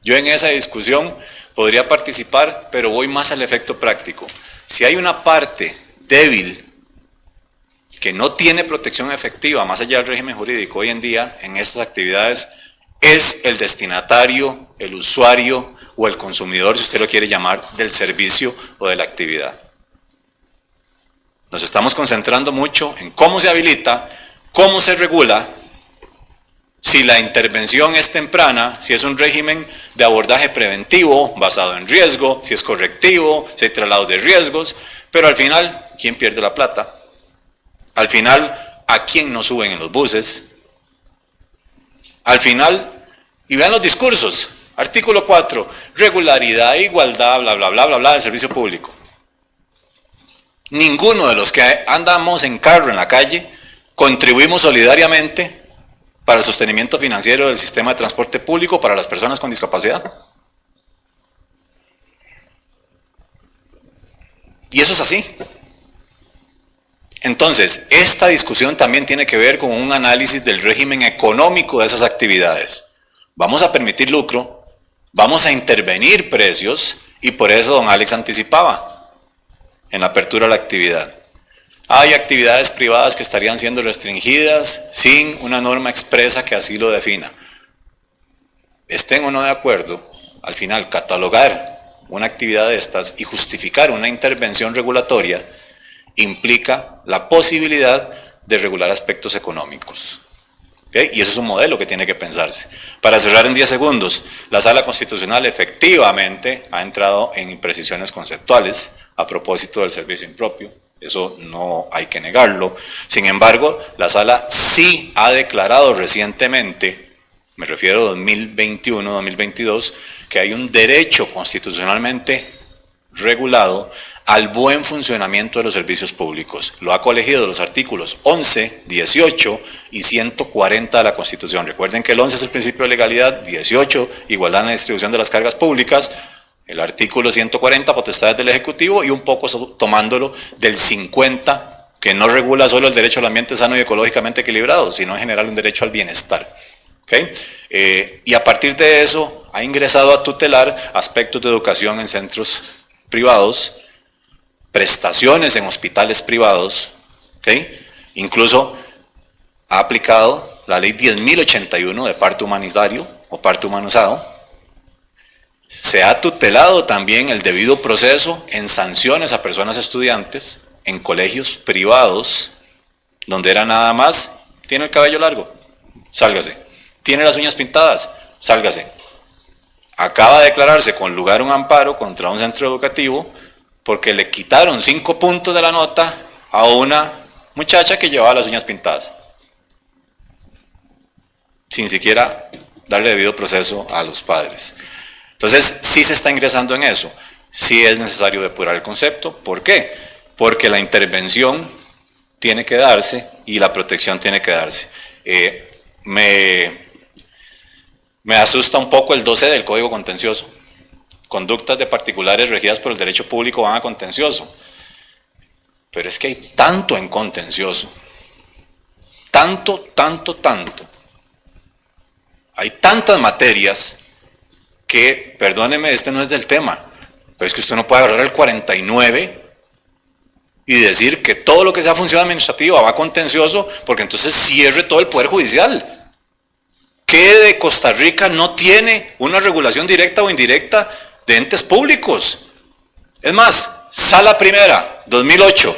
Yo en esa discusión podría participar, pero voy más al efecto práctico. Si hay una parte débil que no tiene protección efectiva, más allá del régimen jurídico hoy en día, en estas actividades, es el destinatario, el usuario o el consumidor, si usted lo quiere llamar, del servicio o de la actividad. Nos estamos concentrando mucho en cómo se habilita, cómo se regula. Si la intervención es temprana, si es un régimen de abordaje preventivo, basado en riesgo, si es correctivo, si hay traslado de riesgos, pero al final, ¿quién pierde la plata? Al final, ¿a quién no suben en los buses? Al final, y vean los discursos, artículo 4, regularidad, igualdad, bla, bla, bla, bla, bla, del servicio público. Ninguno de los que andamos en carro en la calle contribuimos solidariamente para el sostenimiento financiero del sistema de transporte público para las personas con discapacidad. Y eso es así. Entonces, esta discusión también tiene que ver con un análisis del régimen económico de esas actividades. Vamos a permitir lucro, vamos a intervenir precios, y por eso don Alex anticipaba en la apertura de la actividad. Hay actividades privadas que estarían siendo restringidas sin una norma expresa que así lo defina. Estén o no de acuerdo, al final catalogar una actividad de estas y justificar una intervención regulatoria implica la posibilidad de regular aspectos económicos. ¿Okay? Y eso es un modelo que tiene que pensarse. Para cerrar en 10 segundos, la Sala Constitucional efectivamente ha entrado en imprecisiones conceptuales a propósito del servicio impropio. Eso no hay que negarlo. Sin embargo, la Sala sí ha declarado recientemente, me refiero a 2021-2022, que hay un derecho constitucionalmente regulado al buen funcionamiento de los servicios públicos. Lo ha colegido de los artículos 11, 18 y 140 de la Constitución. Recuerden que el 11 es el principio de legalidad, 18, igualdad en la distribución de las cargas públicas, el artículo 140, potestades del Ejecutivo, y un poco tomándolo del 50, que no regula solo el derecho al ambiente sano y ecológicamente equilibrado, sino en general un derecho al bienestar. ¿Okay? Y a partir de eso ha ingresado a tutelar aspectos de educación en centros privados, prestaciones en hospitales privados, ¿okay? Incluso ha aplicado la ley 10.081 de parto humanitario o parto humanizado. Se ha tutelado también el debido proceso en sanciones a personas estudiantes en colegios privados, donde era nada más, tiene el cabello largo, sálgase, tiene las uñas pintadas, sálgase. Acaba de declararse con lugar un amparo contra un centro educativo porque le quitaron 5 puntos de la nota a una muchacha que llevaba las uñas pintadas, sin siquiera darle debido proceso a los padres. Entonces, sí se está ingresando en eso, sí es necesario depurar el concepto. ¿Por qué? Porque la intervención tiene que darse y la protección tiene que darse. Me asusta un poco el 12 del Código Contencioso. Conductas de particulares regidas por el derecho público van a contencioso. Pero es que hay tanto en contencioso. Tanto. Hay tantas materias que, perdóneme, este no es del tema, pero es que usted no puede agarrar el 49 y decir que todo lo que sea función administrativa va a contencioso, porque entonces cierre todo el Poder Judicial. ¿Qué de Costa Rica no tiene una regulación directa o indirecta de entes públicos? Es más, Sala Primera, 2008,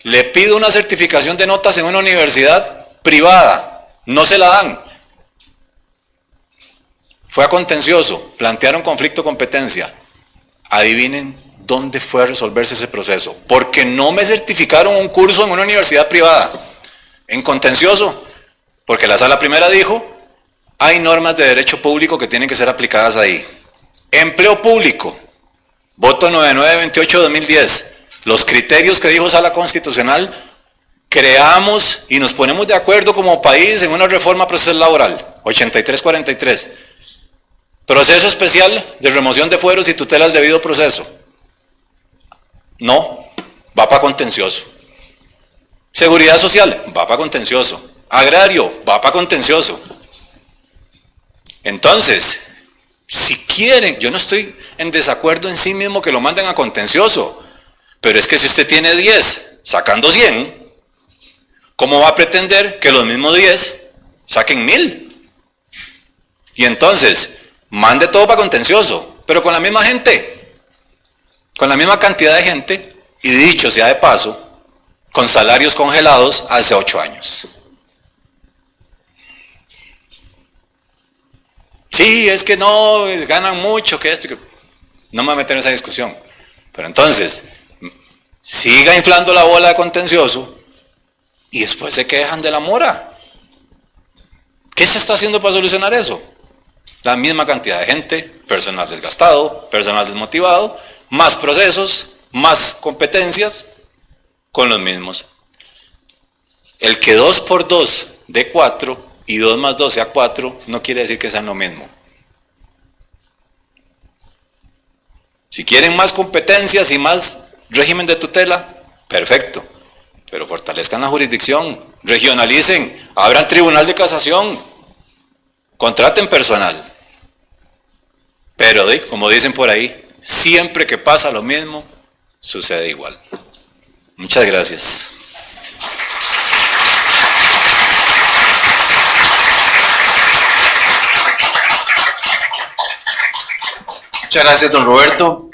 le pido una certificación de notas en una universidad privada, no se la dan. Fue a contencioso, plantearon conflicto de competencia. Adivinen dónde fue a resolverse ese proceso. Porque no me certificaron un curso en una universidad privada. En contencioso, porque la Sala Primera dijo, hay normas de derecho público que tienen que ser aplicadas ahí. Empleo público, voto 9928-2010. Los criterios que dijo Sala Constitucional, creamos y nos ponemos de acuerdo como país en una reforma procesal laboral, 8343. Proceso especial de remoción de fueros y tutela al debido proceso. No, va para contencioso. Seguridad social, va para contencioso. Agrario, va para contencioso. Entonces, si quieren, yo no estoy en desacuerdo en sí mismo que lo manden a contencioso, pero es que si usted tiene 10 sacando 100, ¿cómo va a pretender que los mismos 10 saquen 1000? Y entonces, mande todo para contencioso, pero con la misma gente, con la misma cantidad de gente, y dicho sea de paso, con salarios congelados hace 8 años. Sí, es que no, ganan mucho, que esto, que no me voy a meter en esa discusión. Pero entonces, siga inflando la bola de contencioso y después se quejan de la mora. ¿Qué se está haciendo para solucionar eso? La misma cantidad de gente, personal desgastado, personal desmotivado, más procesos, más competencias, con los mismos. El que 2 por 2 dé 4 y 2 más 2 sea 4, no quiere decir que sean lo mismo. Si quieren más competencias y más régimen de tutela, perfecto, pero fortalezcan la jurisdicción, regionalicen, abran tribunal de casación, contraten personal. Pero, como dicen por ahí, siempre que pasa lo mismo, sucede igual. Muchas gracias. Muchas gracias, don Roberto.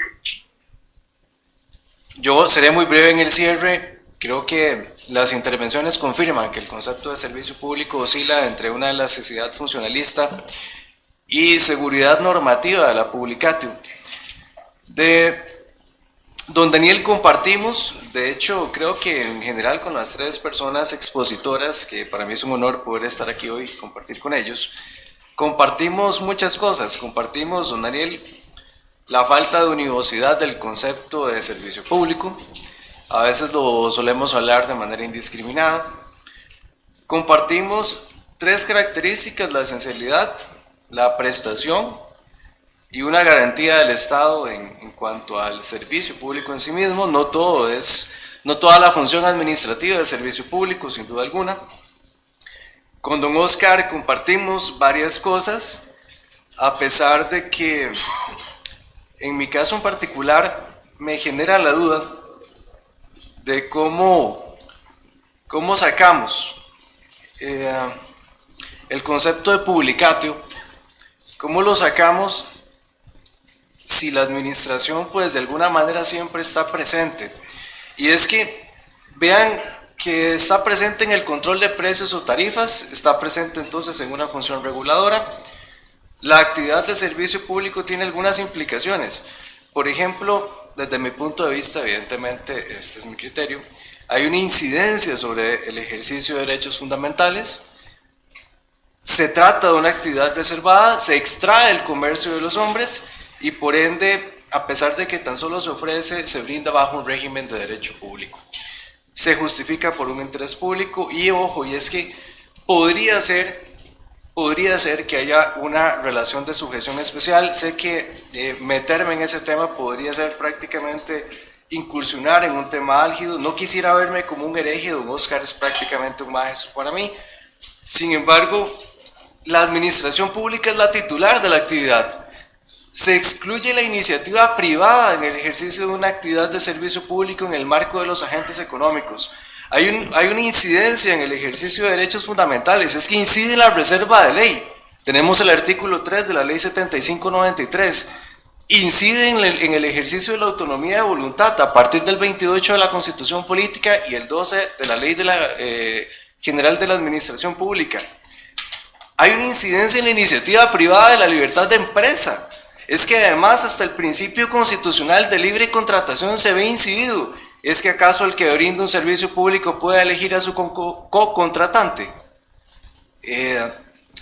Yo seré muy breve en el cierre. Creo que las intervenciones confirman que el concepto de servicio público oscila entre una necesidad funcionalista y seguridad normativa de la publicatio. De don Daniel compartimos, de hecho creo que en general con las 3 personas expositoras, que para mí es un honor poder estar aquí hoy y compartir con ellos, compartimos muchas cosas. Compartimos, don Daniel, la falta de univocidad del concepto de servicio público. A veces lo solemos hablar de manera indiscriminada. Compartimos 3 características: la esencialidad, la prestación y una garantía del Estado en cuanto al servicio público en sí mismo. No toda la función administrativa del servicio público, sin duda alguna. Con don Oscar compartimos varias cosas, a pesar de que en mi caso en particular me genera la duda de cómo sacamos el concepto de publicatio, cómo lo sacamos si la administración pues de alguna manera siempre está presente. Y es que vean que está presente en el control de precios o tarifas, está presente entonces en una función reguladora. La actividad de servicio público tiene algunas implicaciones. Por ejemplo, desde mi punto de vista, evidentemente este es mi criterio, hay una incidencia sobre el ejercicio de derechos fundamentales. Se trata de una actividad reservada, se extrae el comercio de los hombres y por ende, a pesar de que tan solo se ofrece, se brinda bajo un régimen de derecho público. Se justifica por un interés público y ojo, y es que podría ser que haya una relación de sujeción especial. Sé que meterme en ese tema podría ser prácticamente incursionar en un tema álgido. No quisiera verme como un hereje, don Oscar es prácticamente un maestro para mí. Sin embargo, la administración pública es la titular de la actividad. Se excluye la iniciativa privada en el ejercicio de una actividad de servicio público en el marco de los agentes económicos. Hay una incidencia en el ejercicio de derechos fundamentales, es que incide la reserva de ley. Tenemos el artículo 3 de la ley 7593. Incide en el ejercicio de la autonomía de voluntad a partir del 28 de la Constitución Política y el 12 de la Ley General de la Administración Pública. Hay una incidencia en la iniciativa privada de la libertad de empresa. Es que además hasta el principio constitucional de libre contratación se ve incidido. ¿Es que acaso el que brinda un servicio público puede elegir a su co-contratante?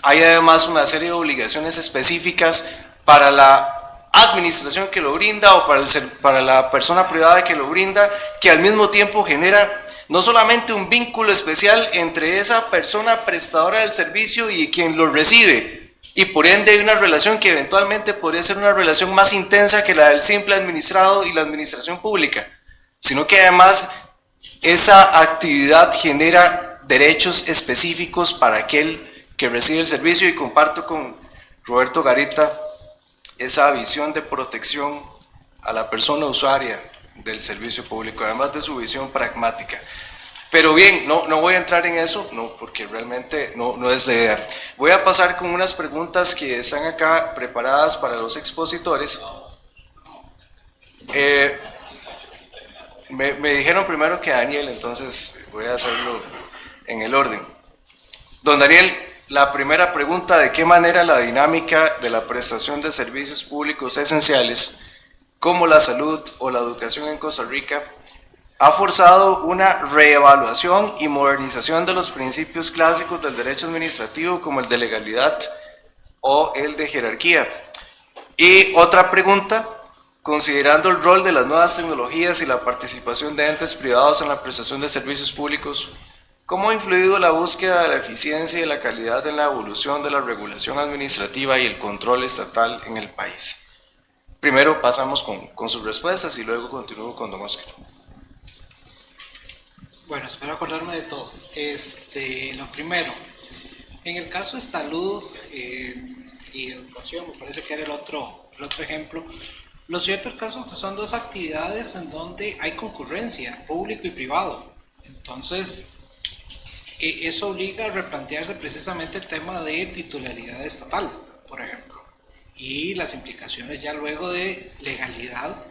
Hay además una serie de obligaciones específicas para la administración que lo brinda o para la persona privada que lo brinda, que al mismo tiempo genera no solamente un vínculo especial entre esa persona prestadora del servicio y quien lo recibe, y por ende hay una relación que eventualmente podría ser una relación más intensa que la del simple administrado y la administración pública, sino que además esa actividad genera derechos específicos para aquel que recibe el servicio, y comparto con Roberto Garita esa visión de protección a la persona usuaria del servicio público, además de su visión pragmática. Pero bien, no voy a entrar en eso, no, porque realmente no es la idea. Voy a pasar con unas preguntas que están acá preparadas para los expositores. Me dijeron primero que Daniel, entonces voy a hacerlo en el orden. Don Daniel, la primera pregunta: ¿de qué manera la dinámica de la prestación de servicios públicos esenciales, como la salud o la educación en Costa Rica, ha forzado una reevaluación y modernización de los principios clásicos del derecho administrativo, como el de legalidad o el de jerarquía. Y otra pregunta, considerando el rol de las nuevas tecnologías y la participación de entes privados en la prestación de servicios públicos, ¿cómo ha influido la búsqueda de la eficiencia y la calidad en la evolución de la regulación administrativa y el control estatal en el país? Primero pasamos con sus respuestas y luego continúo con don Oscar. Bueno, espero acordarme de todo. Lo primero, en el caso de salud y educación, me parece que era el otro ejemplo. Lo cierto es que son dos actividades en donde hay concurrencia, público y privado. Entonces, eso obliga a replantearse precisamente el tema de titularidad estatal, por ejemplo, y las implicaciones ya luego de legalidad,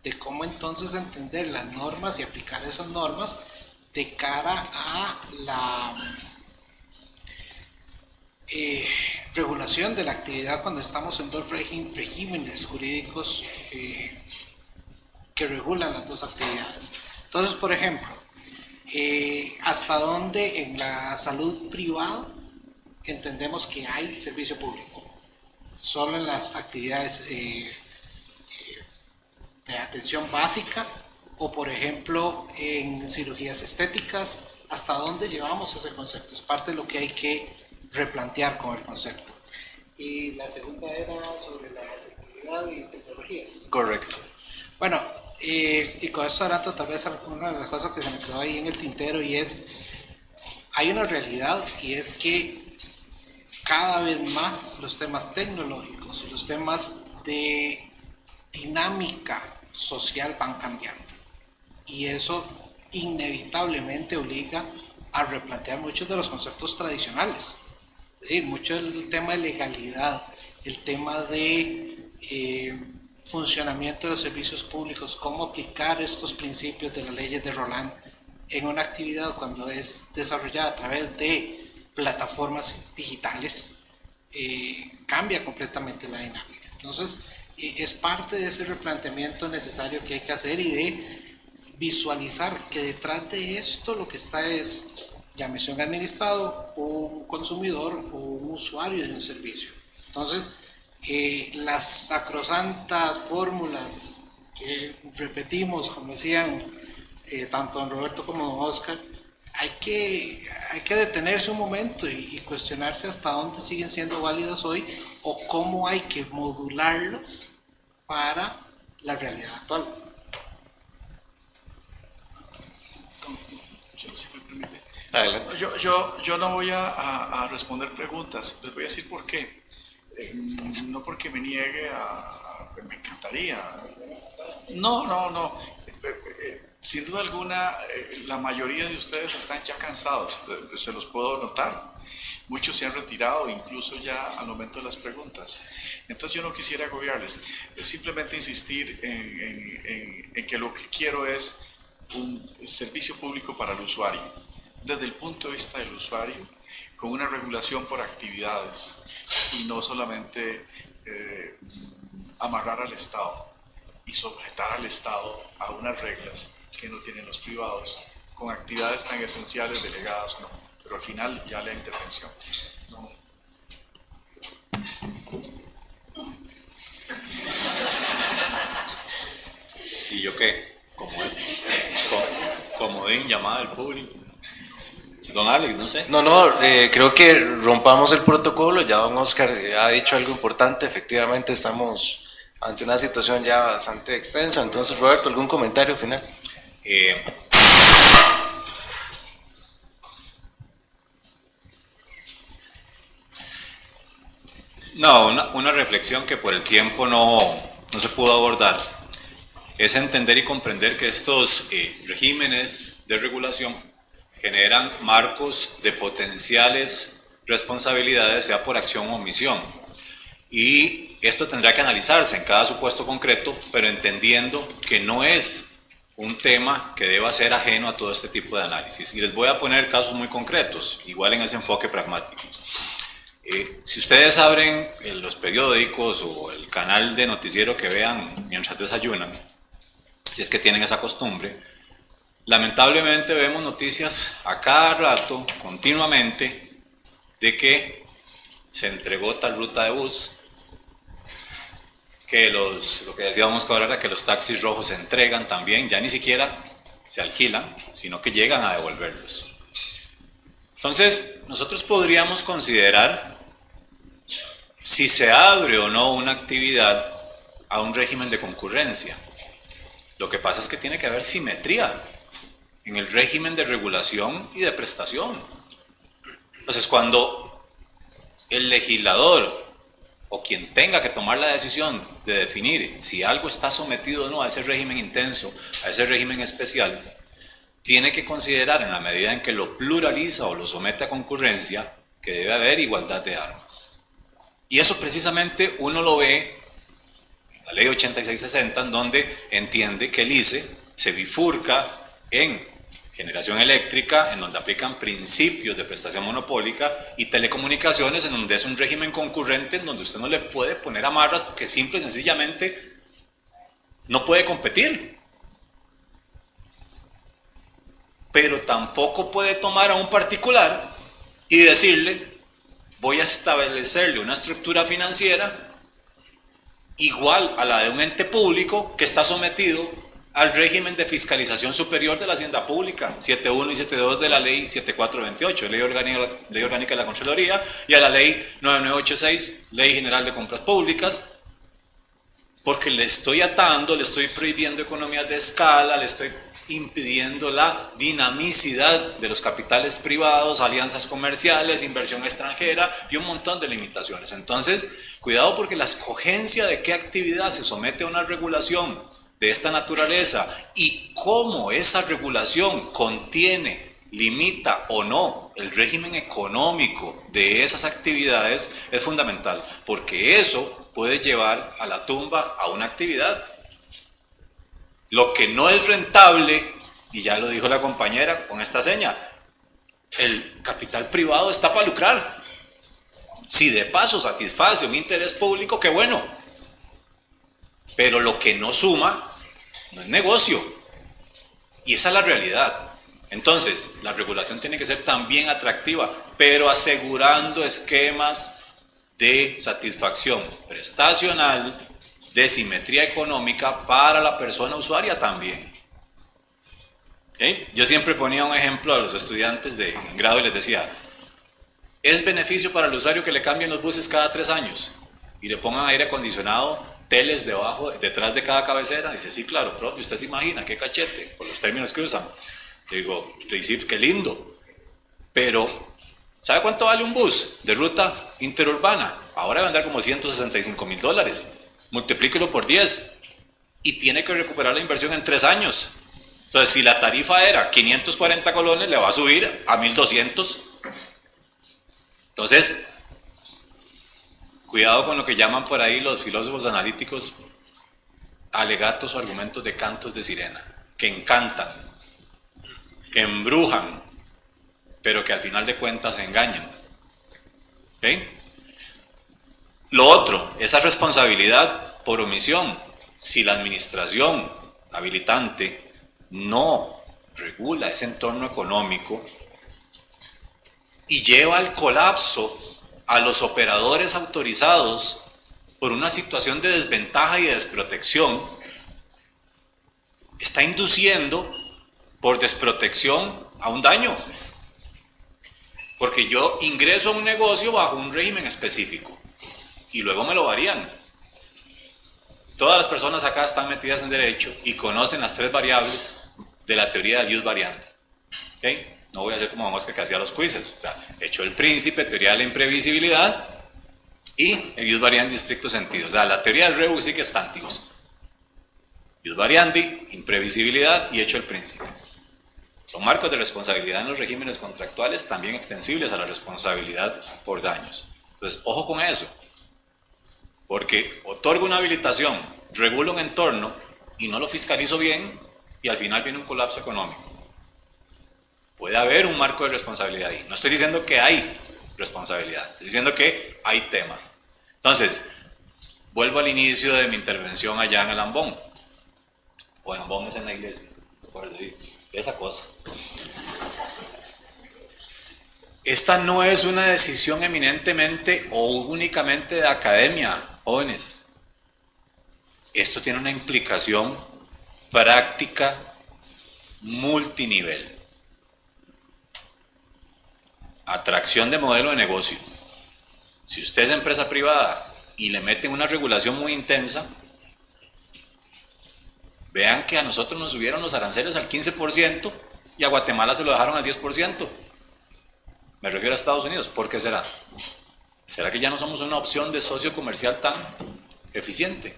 de cómo entonces entender las normas y aplicar esas normas de cara a la regulación de la actividad cuando estamos en dos regímenes jurídicos que regulan las dos actividades. Entonces, por ejemplo, hasta dónde en la salud privada entendemos que hay servicio público, solo en las actividades de atención básica, o por ejemplo en cirugías estéticas, hasta dónde llevamos ese concepto. Es parte de lo que hay que replantear con el concepto. Y la segunda era sobre la efectividad y tecnologías. Correcto. Bueno, y con esto adelanto tal vez una de las cosas que se me quedó ahí en el tintero, y es, hay una realidad, y es que cada vez más los temas tecnológicos, los temas de dinámica social van cambiando, y eso inevitablemente obliga a replantear muchos de los conceptos tradicionales. Es decir, mucho del tema de legalidad, el tema de funcionamiento de los servicios públicos, cómo aplicar estos principios de las leyes de Roland en una actividad cuando es desarrollada a través de plataformas digitales, cambia completamente la dinámica. Entonces, es parte de ese replanteamiento necesario que hay que hacer, y de visualizar que detrás de esto lo que está es, llámese un administrado, un consumidor o un usuario de un servicio. Entonces, las sacrosantas fórmulas que repetimos, como decían tanto don Roberto como don Oscar, hay que detenerse un momento y cuestionarse hasta dónde siguen siendo válidas hoy, o cómo hay que modularlas para la realidad actual. Adelante. Yo no voy a responder preguntas, les voy a decir por qué. No porque me niegue me encantaría. No. Sin duda alguna, la mayoría de ustedes están ya cansados, se los puedo notar. Muchos se han retirado, incluso ya al momento de las preguntas. Entonces yo no quisiera agobiarles, simplemente insistir en que lo que quiero es un servicio público para el usuario, desde el punto de vista del usuario, con una regulación por actividades, y no solamente amarrar al Estado y sujetar al Estado a unas reglas que no tienen los privados, con actividades tan esenciales delegadas o no, pero al final ya la intervención. No. ¿Y yo qué? Comodín, llamada al público. Don Alex, no sé. No, creo que rompamos el protocolo. Ya don Oscar ha dicho algo importante. Efectivamente estamos ante una situación ya bastante extensa. Entonces, Roberto, ¿algún comentario final? No, una reflexión que por el tiempo no se pudo abordar es entender y comprender que estos regímenes de regulación generan marcos de potenciales responsabilidades, sea por acción o omisión. Y esto tendrá que analizarse en cada supuesto concreto, pero entendiendo que no es un tema que deba ser ajeno a todo este tipo de análisis. Y les voy a poner casos muy concretos, igual en ese enfoque pragmático. Si ustedes abren los periódicos o el canal de noticiero que vean mientras desayunan, si es que tienen esa costumbre, Lamentablemente vemos noticias a cada rato, continuamente, de que se entregó tal ruta de bus, que lo que decíamos que ahora era que los taxis rojos se entregan también, ya ni siquiera se alquilan, sino que llegan a devolverlos. Entonces, nosotros podríamos considerar si se abre o no una actividad a un régimen de concurrencia. Lo que pasa es que tiene que haber simetría en el régimen de regulación y de prestación. Entonces, cuando el legislador o quien tenga que tomar la decisión de definir si algo está sometido o no a ese régimen intenso, a ese régimen especial, tiene que considerar, en la medida en que lo pluraliza o lo somete a concurrencia, que debe haber igualdad de armas. Y eso precisamente uno lo ve en la ley 8660, en donde entiende que el ICE se bifurca en generación eléctrica, en donde aplican principios de prestación monopólica, y telecomunicaciones, en donde es un régimen concurrente, en donde usted no le puede poner amarras porque simple y sencillamente no puede competir. Pero tampoco puede tomar a un particular y decirle, voy a establecerle una estructura financiera igual a la de un ente público que está sometido al régimen de fiscalización superior de la hacienda pública, 7.1 y 7.2 de la ley 7428, ley orgánica de la Contraloría, y a la ley 9986, ley general de compras públicas, porque le estoy atando, le estoy prohibiendo economías de escala, le estoy impidiendo la dinamicidad de los capitales privados, alianzas comerciales, inversión extranjera y un montón de limitaciones. Entonces, cuidado, porque la escogencia de qué actividad se somete a una regulación de esta naturaleza y cómo esa regulación contiene, limita o no el régimen económico de esas actividades es fundamental, porque eso puede llevar a la tumba a una actividad. Lo que no es rentable, y ya lo dijo la compañera con esta seña, el capital privado está para lucrar. Si de paso satisface un interés público, qué bueno. Pero lo que no suma no es negocio. Y esa es la realidad. Entonces, la regulación tiene que ser también atractiva, pero asegurando esquemas de satisfacción prestacional, de simetría económica para la persona usuaria también. ¿Okay? Yo siempre ponía un ejemplo a los estudiantes de grado y les decía, ¿es beneficio para el usuario que le cambien los buses cada 3 años y le pongan aire acondicionado, teles detrás de cada cabecera? Dice, sí, claro, profe, usted se imagina, qué cachete, por los términos que usan. Le digo, usted dice, qué lindo, pero ¿sabe cuánto vale un bus de ruta interurbana? Ahora va a andar como $165,000. Multiplíquelo por 10 y tiene que recuperar la inversión en 3 años. Entonces, si la tarifa era 540 colones, le va a subir a 1.200. Entonces, cuidado con lo que llaman por ahí los filósofos analíticos alegatos o argumentos de cantos de sirena, que encantan, que embrujan, pero que al final de cuentas engañan. ¿Okay? Lo otro, esa responsabilidad por omisión. Si la administración habilitante no regula ese entorno económico y lleva al colapso a los operadores autorizados por una situación de desventaja y de desprotección, está induciendo por desprotección a un daño. Porque yo ingreso a un negocio bajo un régimen específico y luego me lo varían. Todas las personas acá están metidas en derecho y conocen las 3 variables de la teoría del ius variandi. ¿Okay? No voy a hacer como Mosca que hacía los quizzes. O sea, hecho el príncipe, teoría de la imprevisibilidad y el ius variandi en estricto sentido. O sea, la teoría del rebus sic stantibus. Ius variandi, imprevisibilidad y hecho el príncipe. Son marcos de responsabilidad en los regímenes contractuales también extensibles a la responsabilidad por daños. Entonces, ojo con eso. Porque otorgo una habilitación, regulo un entorno y no lo fiscalizo bien y al final viene un colapso económico. Puede haber un marco de responsabilidad ahí. No estoy diciendo que hay responsabilidad, estoy diciendo que hay tema. Entonces, vuelvo al inicio de mi intervención allá en el Ambón. O el Ambón es en la iglesia, recuerdo ahí. esa cosa. Esta no es una decisión eminentemente o únicamente de academia, jóvenes. Esto tiene una implicación práctica multinivel. Atracción de modelo de negocio. Si usted es empresa privada y le meten una regulación muy intensa, vean que a nosotros nos subieron los aranceles al 15% y a Guatemala se lo dejaron al 10%. Me refiero a Estados Unidos. ¿Por qué será? ¿Será que ya no somos una opción de socio comercial tan eficiente?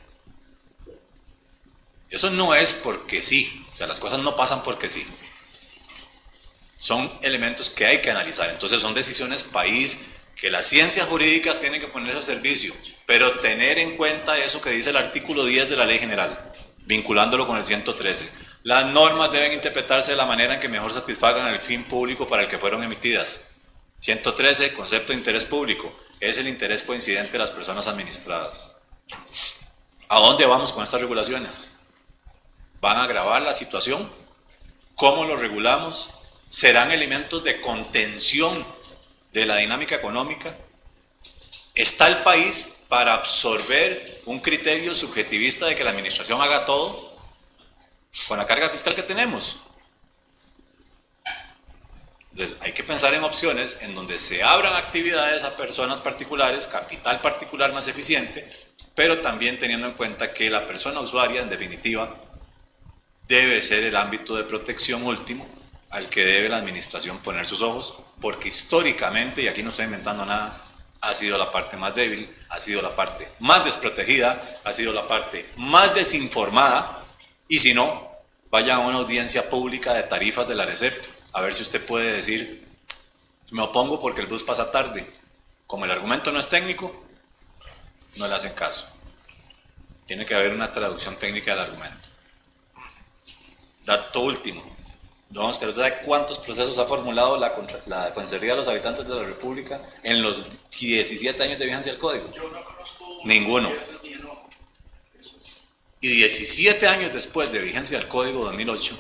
Eso no es porque sí. O sea, las cosas no pasan porque sí. Son elementos que hay que analizar. Entonces son decisiones país que las ciencias jurídicas tienen que ponerse a servicio, pero tener en cuenta eso que dice el artículo 10 de la Ley General, vinculándolo con el 113. Las normas deben interpretarse de la manera en que mejor satisfagan el fin público para el que fueron emitidas. 113, concepto de interés público, es el interés coincidente de las personas administradas. ¿A dónde vamos con estas regulaciones? ¿Van a agravar la situación? ¿Cómo lo regulamos? ¿Serán elementos de contención de la dinámica económica? ¿Está el país para absorber un criterio subjetivista de que la administración haga todo con la carga fiscal que tenemos? Entonces hay que pensar en opciones en donde se abran actividades a personas particulares, capital particular más eficiente, pero también teniendo en cuenta que la persona usuaria, en definitiva, debe ser el ámbito de protección último al que debe la administración poner sus ojos, porque históricamente, y aquí no estoy inventando nada, ha sido la parte más débil, ha sido la parte más desprotegida, ha sido la parte más desinformada, y si no, vaya a una audiencia pública de tarifas de la ARECEP, a ver si usted puede decir, me opongo porque el bus pasa tarde. Como el argumento no es técnico, no le hacen caso. Tiene que haber una traducción técnica del argumento. Dato último. Don Oscar, ¿usted sabe cuántos procesos ha formulado la Defensoría de los Habitantes de la República en los 17 años de vigencia del Código? Yo no conozco ninguno. Y 17 años después de vigencia del Código 2008,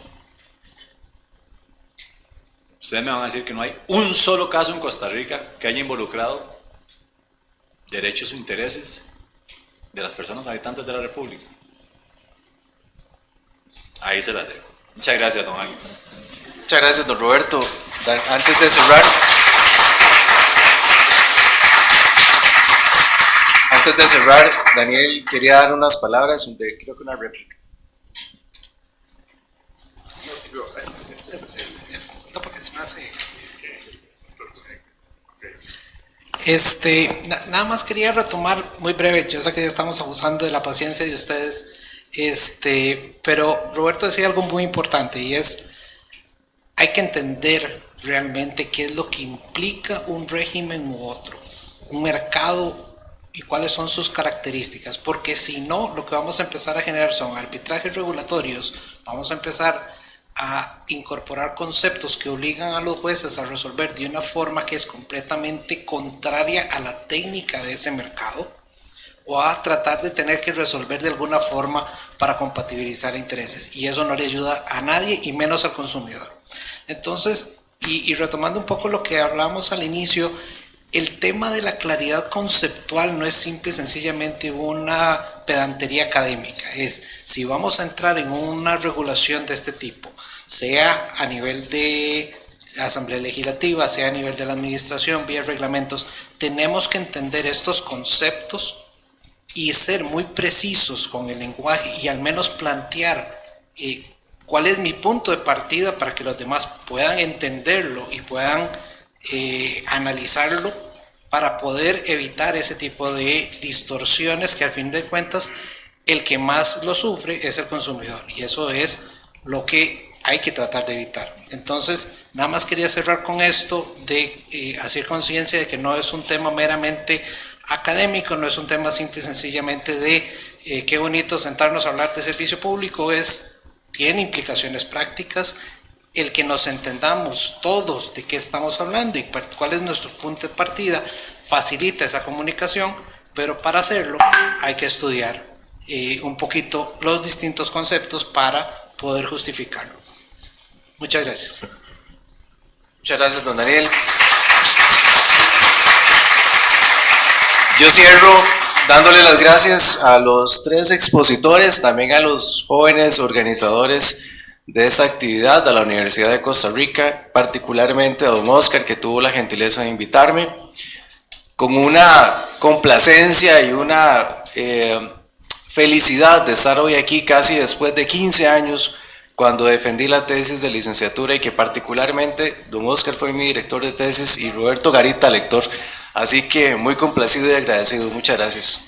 ustedes me van a decir que no hay un solo caso en Costa Rica que haya involucrado derechos o intereses de las personas habitantes de la República. Ahí se las dejo. Muchas gracias, don Alex. Muchas gracias, don Roberto. Antes de cerrar, Daniel quería dar unas palabras, creo que una réplica. No, porque se me hace... Nada más quería retomar muy breve, yo sé que ya estamos abusando de la paciencia de ustedes, pero Roberto decía algo muy importante y es, hay que entender realmente qué es lo que implica un régimen u otro, un mercado y cuáles son sus características, porque si no, lo que vamos a empezar a generar son arbitrajes regulatorios, vamos a empezar a incorporar conceptos que obligan a los jueces a resolver de una forma que es completamente contraria a la técnica de ese mercado, o a tratar de tener que resolver de alguna forma para compatibilizar intereses, y eso no le ayuda a nadie y menos al consumidor. Entonces, y retomando un poco lo que hablamos al inicio, el tema de la claridad conceptual no es simple y sencillamente una pedantería académica, es si vamos a entrar en una regulación de este tipo, sea a nivel de la Asamblea Legislativa, sea a nivel de la administración, vía reglamentos, tenemos que entender estos conceptos y ser muy precisos con el lenguaje y al menos plantear cuál es mi punto de partida para que los demás puedan entenderlo y puedan analizarlo para poder evitar ese tipo de distorsiones que al fin de cuentas el que más lo sufre es el consumidor, y eso es lo que hay que tratar de evitar. Entonces, nada más quería cerrar con esto de hacer conciencia de que no es un tema meramente académico, no es un tema simple y sencillamente de qué bonito sentarnos a hablar de servicio público, tiene implicaciones prácticas. El que nos entendamos todos de qué estamos hablando y cuál es nuestro punto de partida facilita esa comunicación, pero para hacerlo hay que estudiar un poquito los distintos conceptos para poder justificarlo. Muchas gracias. Muchas gracias, don Daniel. Yo cierro dándole las gracias a los 3 expositores, también a los jóvenes organizadores de esta actividad, a la Universidad de Costa Rica, particularmente a don Oscar, que tuvo la gentileza de invitarme, con una complacencia y una felicidad de estar hoy aquí casi después de 15 años, cuando defendí la tesis de licenciatura y que particularmente don Oscar fue mi director de tesis y Roberto Garita lector. Así que muy complacido y agradecido. Muchas gracias.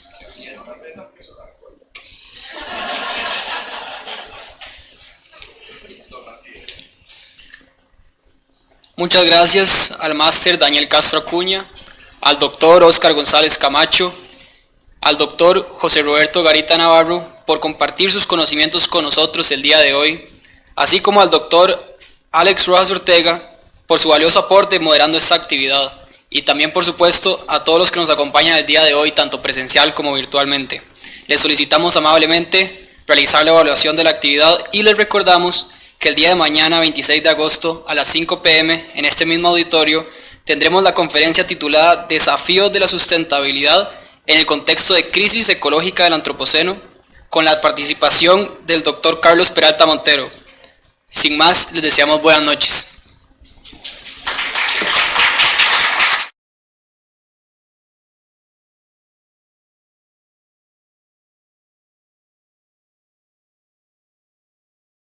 Muchas gracias al máster Daniel Castro Acuña, al doctor Oscar González Camacho, al doctor José Roberto Garita Navarro por compartir sus conocimientos con nosotros el día de hoy, así como al doctor Alex Rojas Ortega por su valioso aporte moderando esta actividad, y también por supuesto a todos los que nos acompañan el día de hoy, tanto presencial como virtualmente. Les solicitamos amablemente realizar la evaluación de la actividad y les recordamos que el día de mañana, 26 de agosto, a las 5 p.m., en este mismo auditorio, tendremos la conferencia titulada Desafíos de la sustentabilidad en el contexto de crisis ecológica del Antropoceno, con la participación del doctor Carlos Peralta Montero. Sin más, les deseamos buenas noches.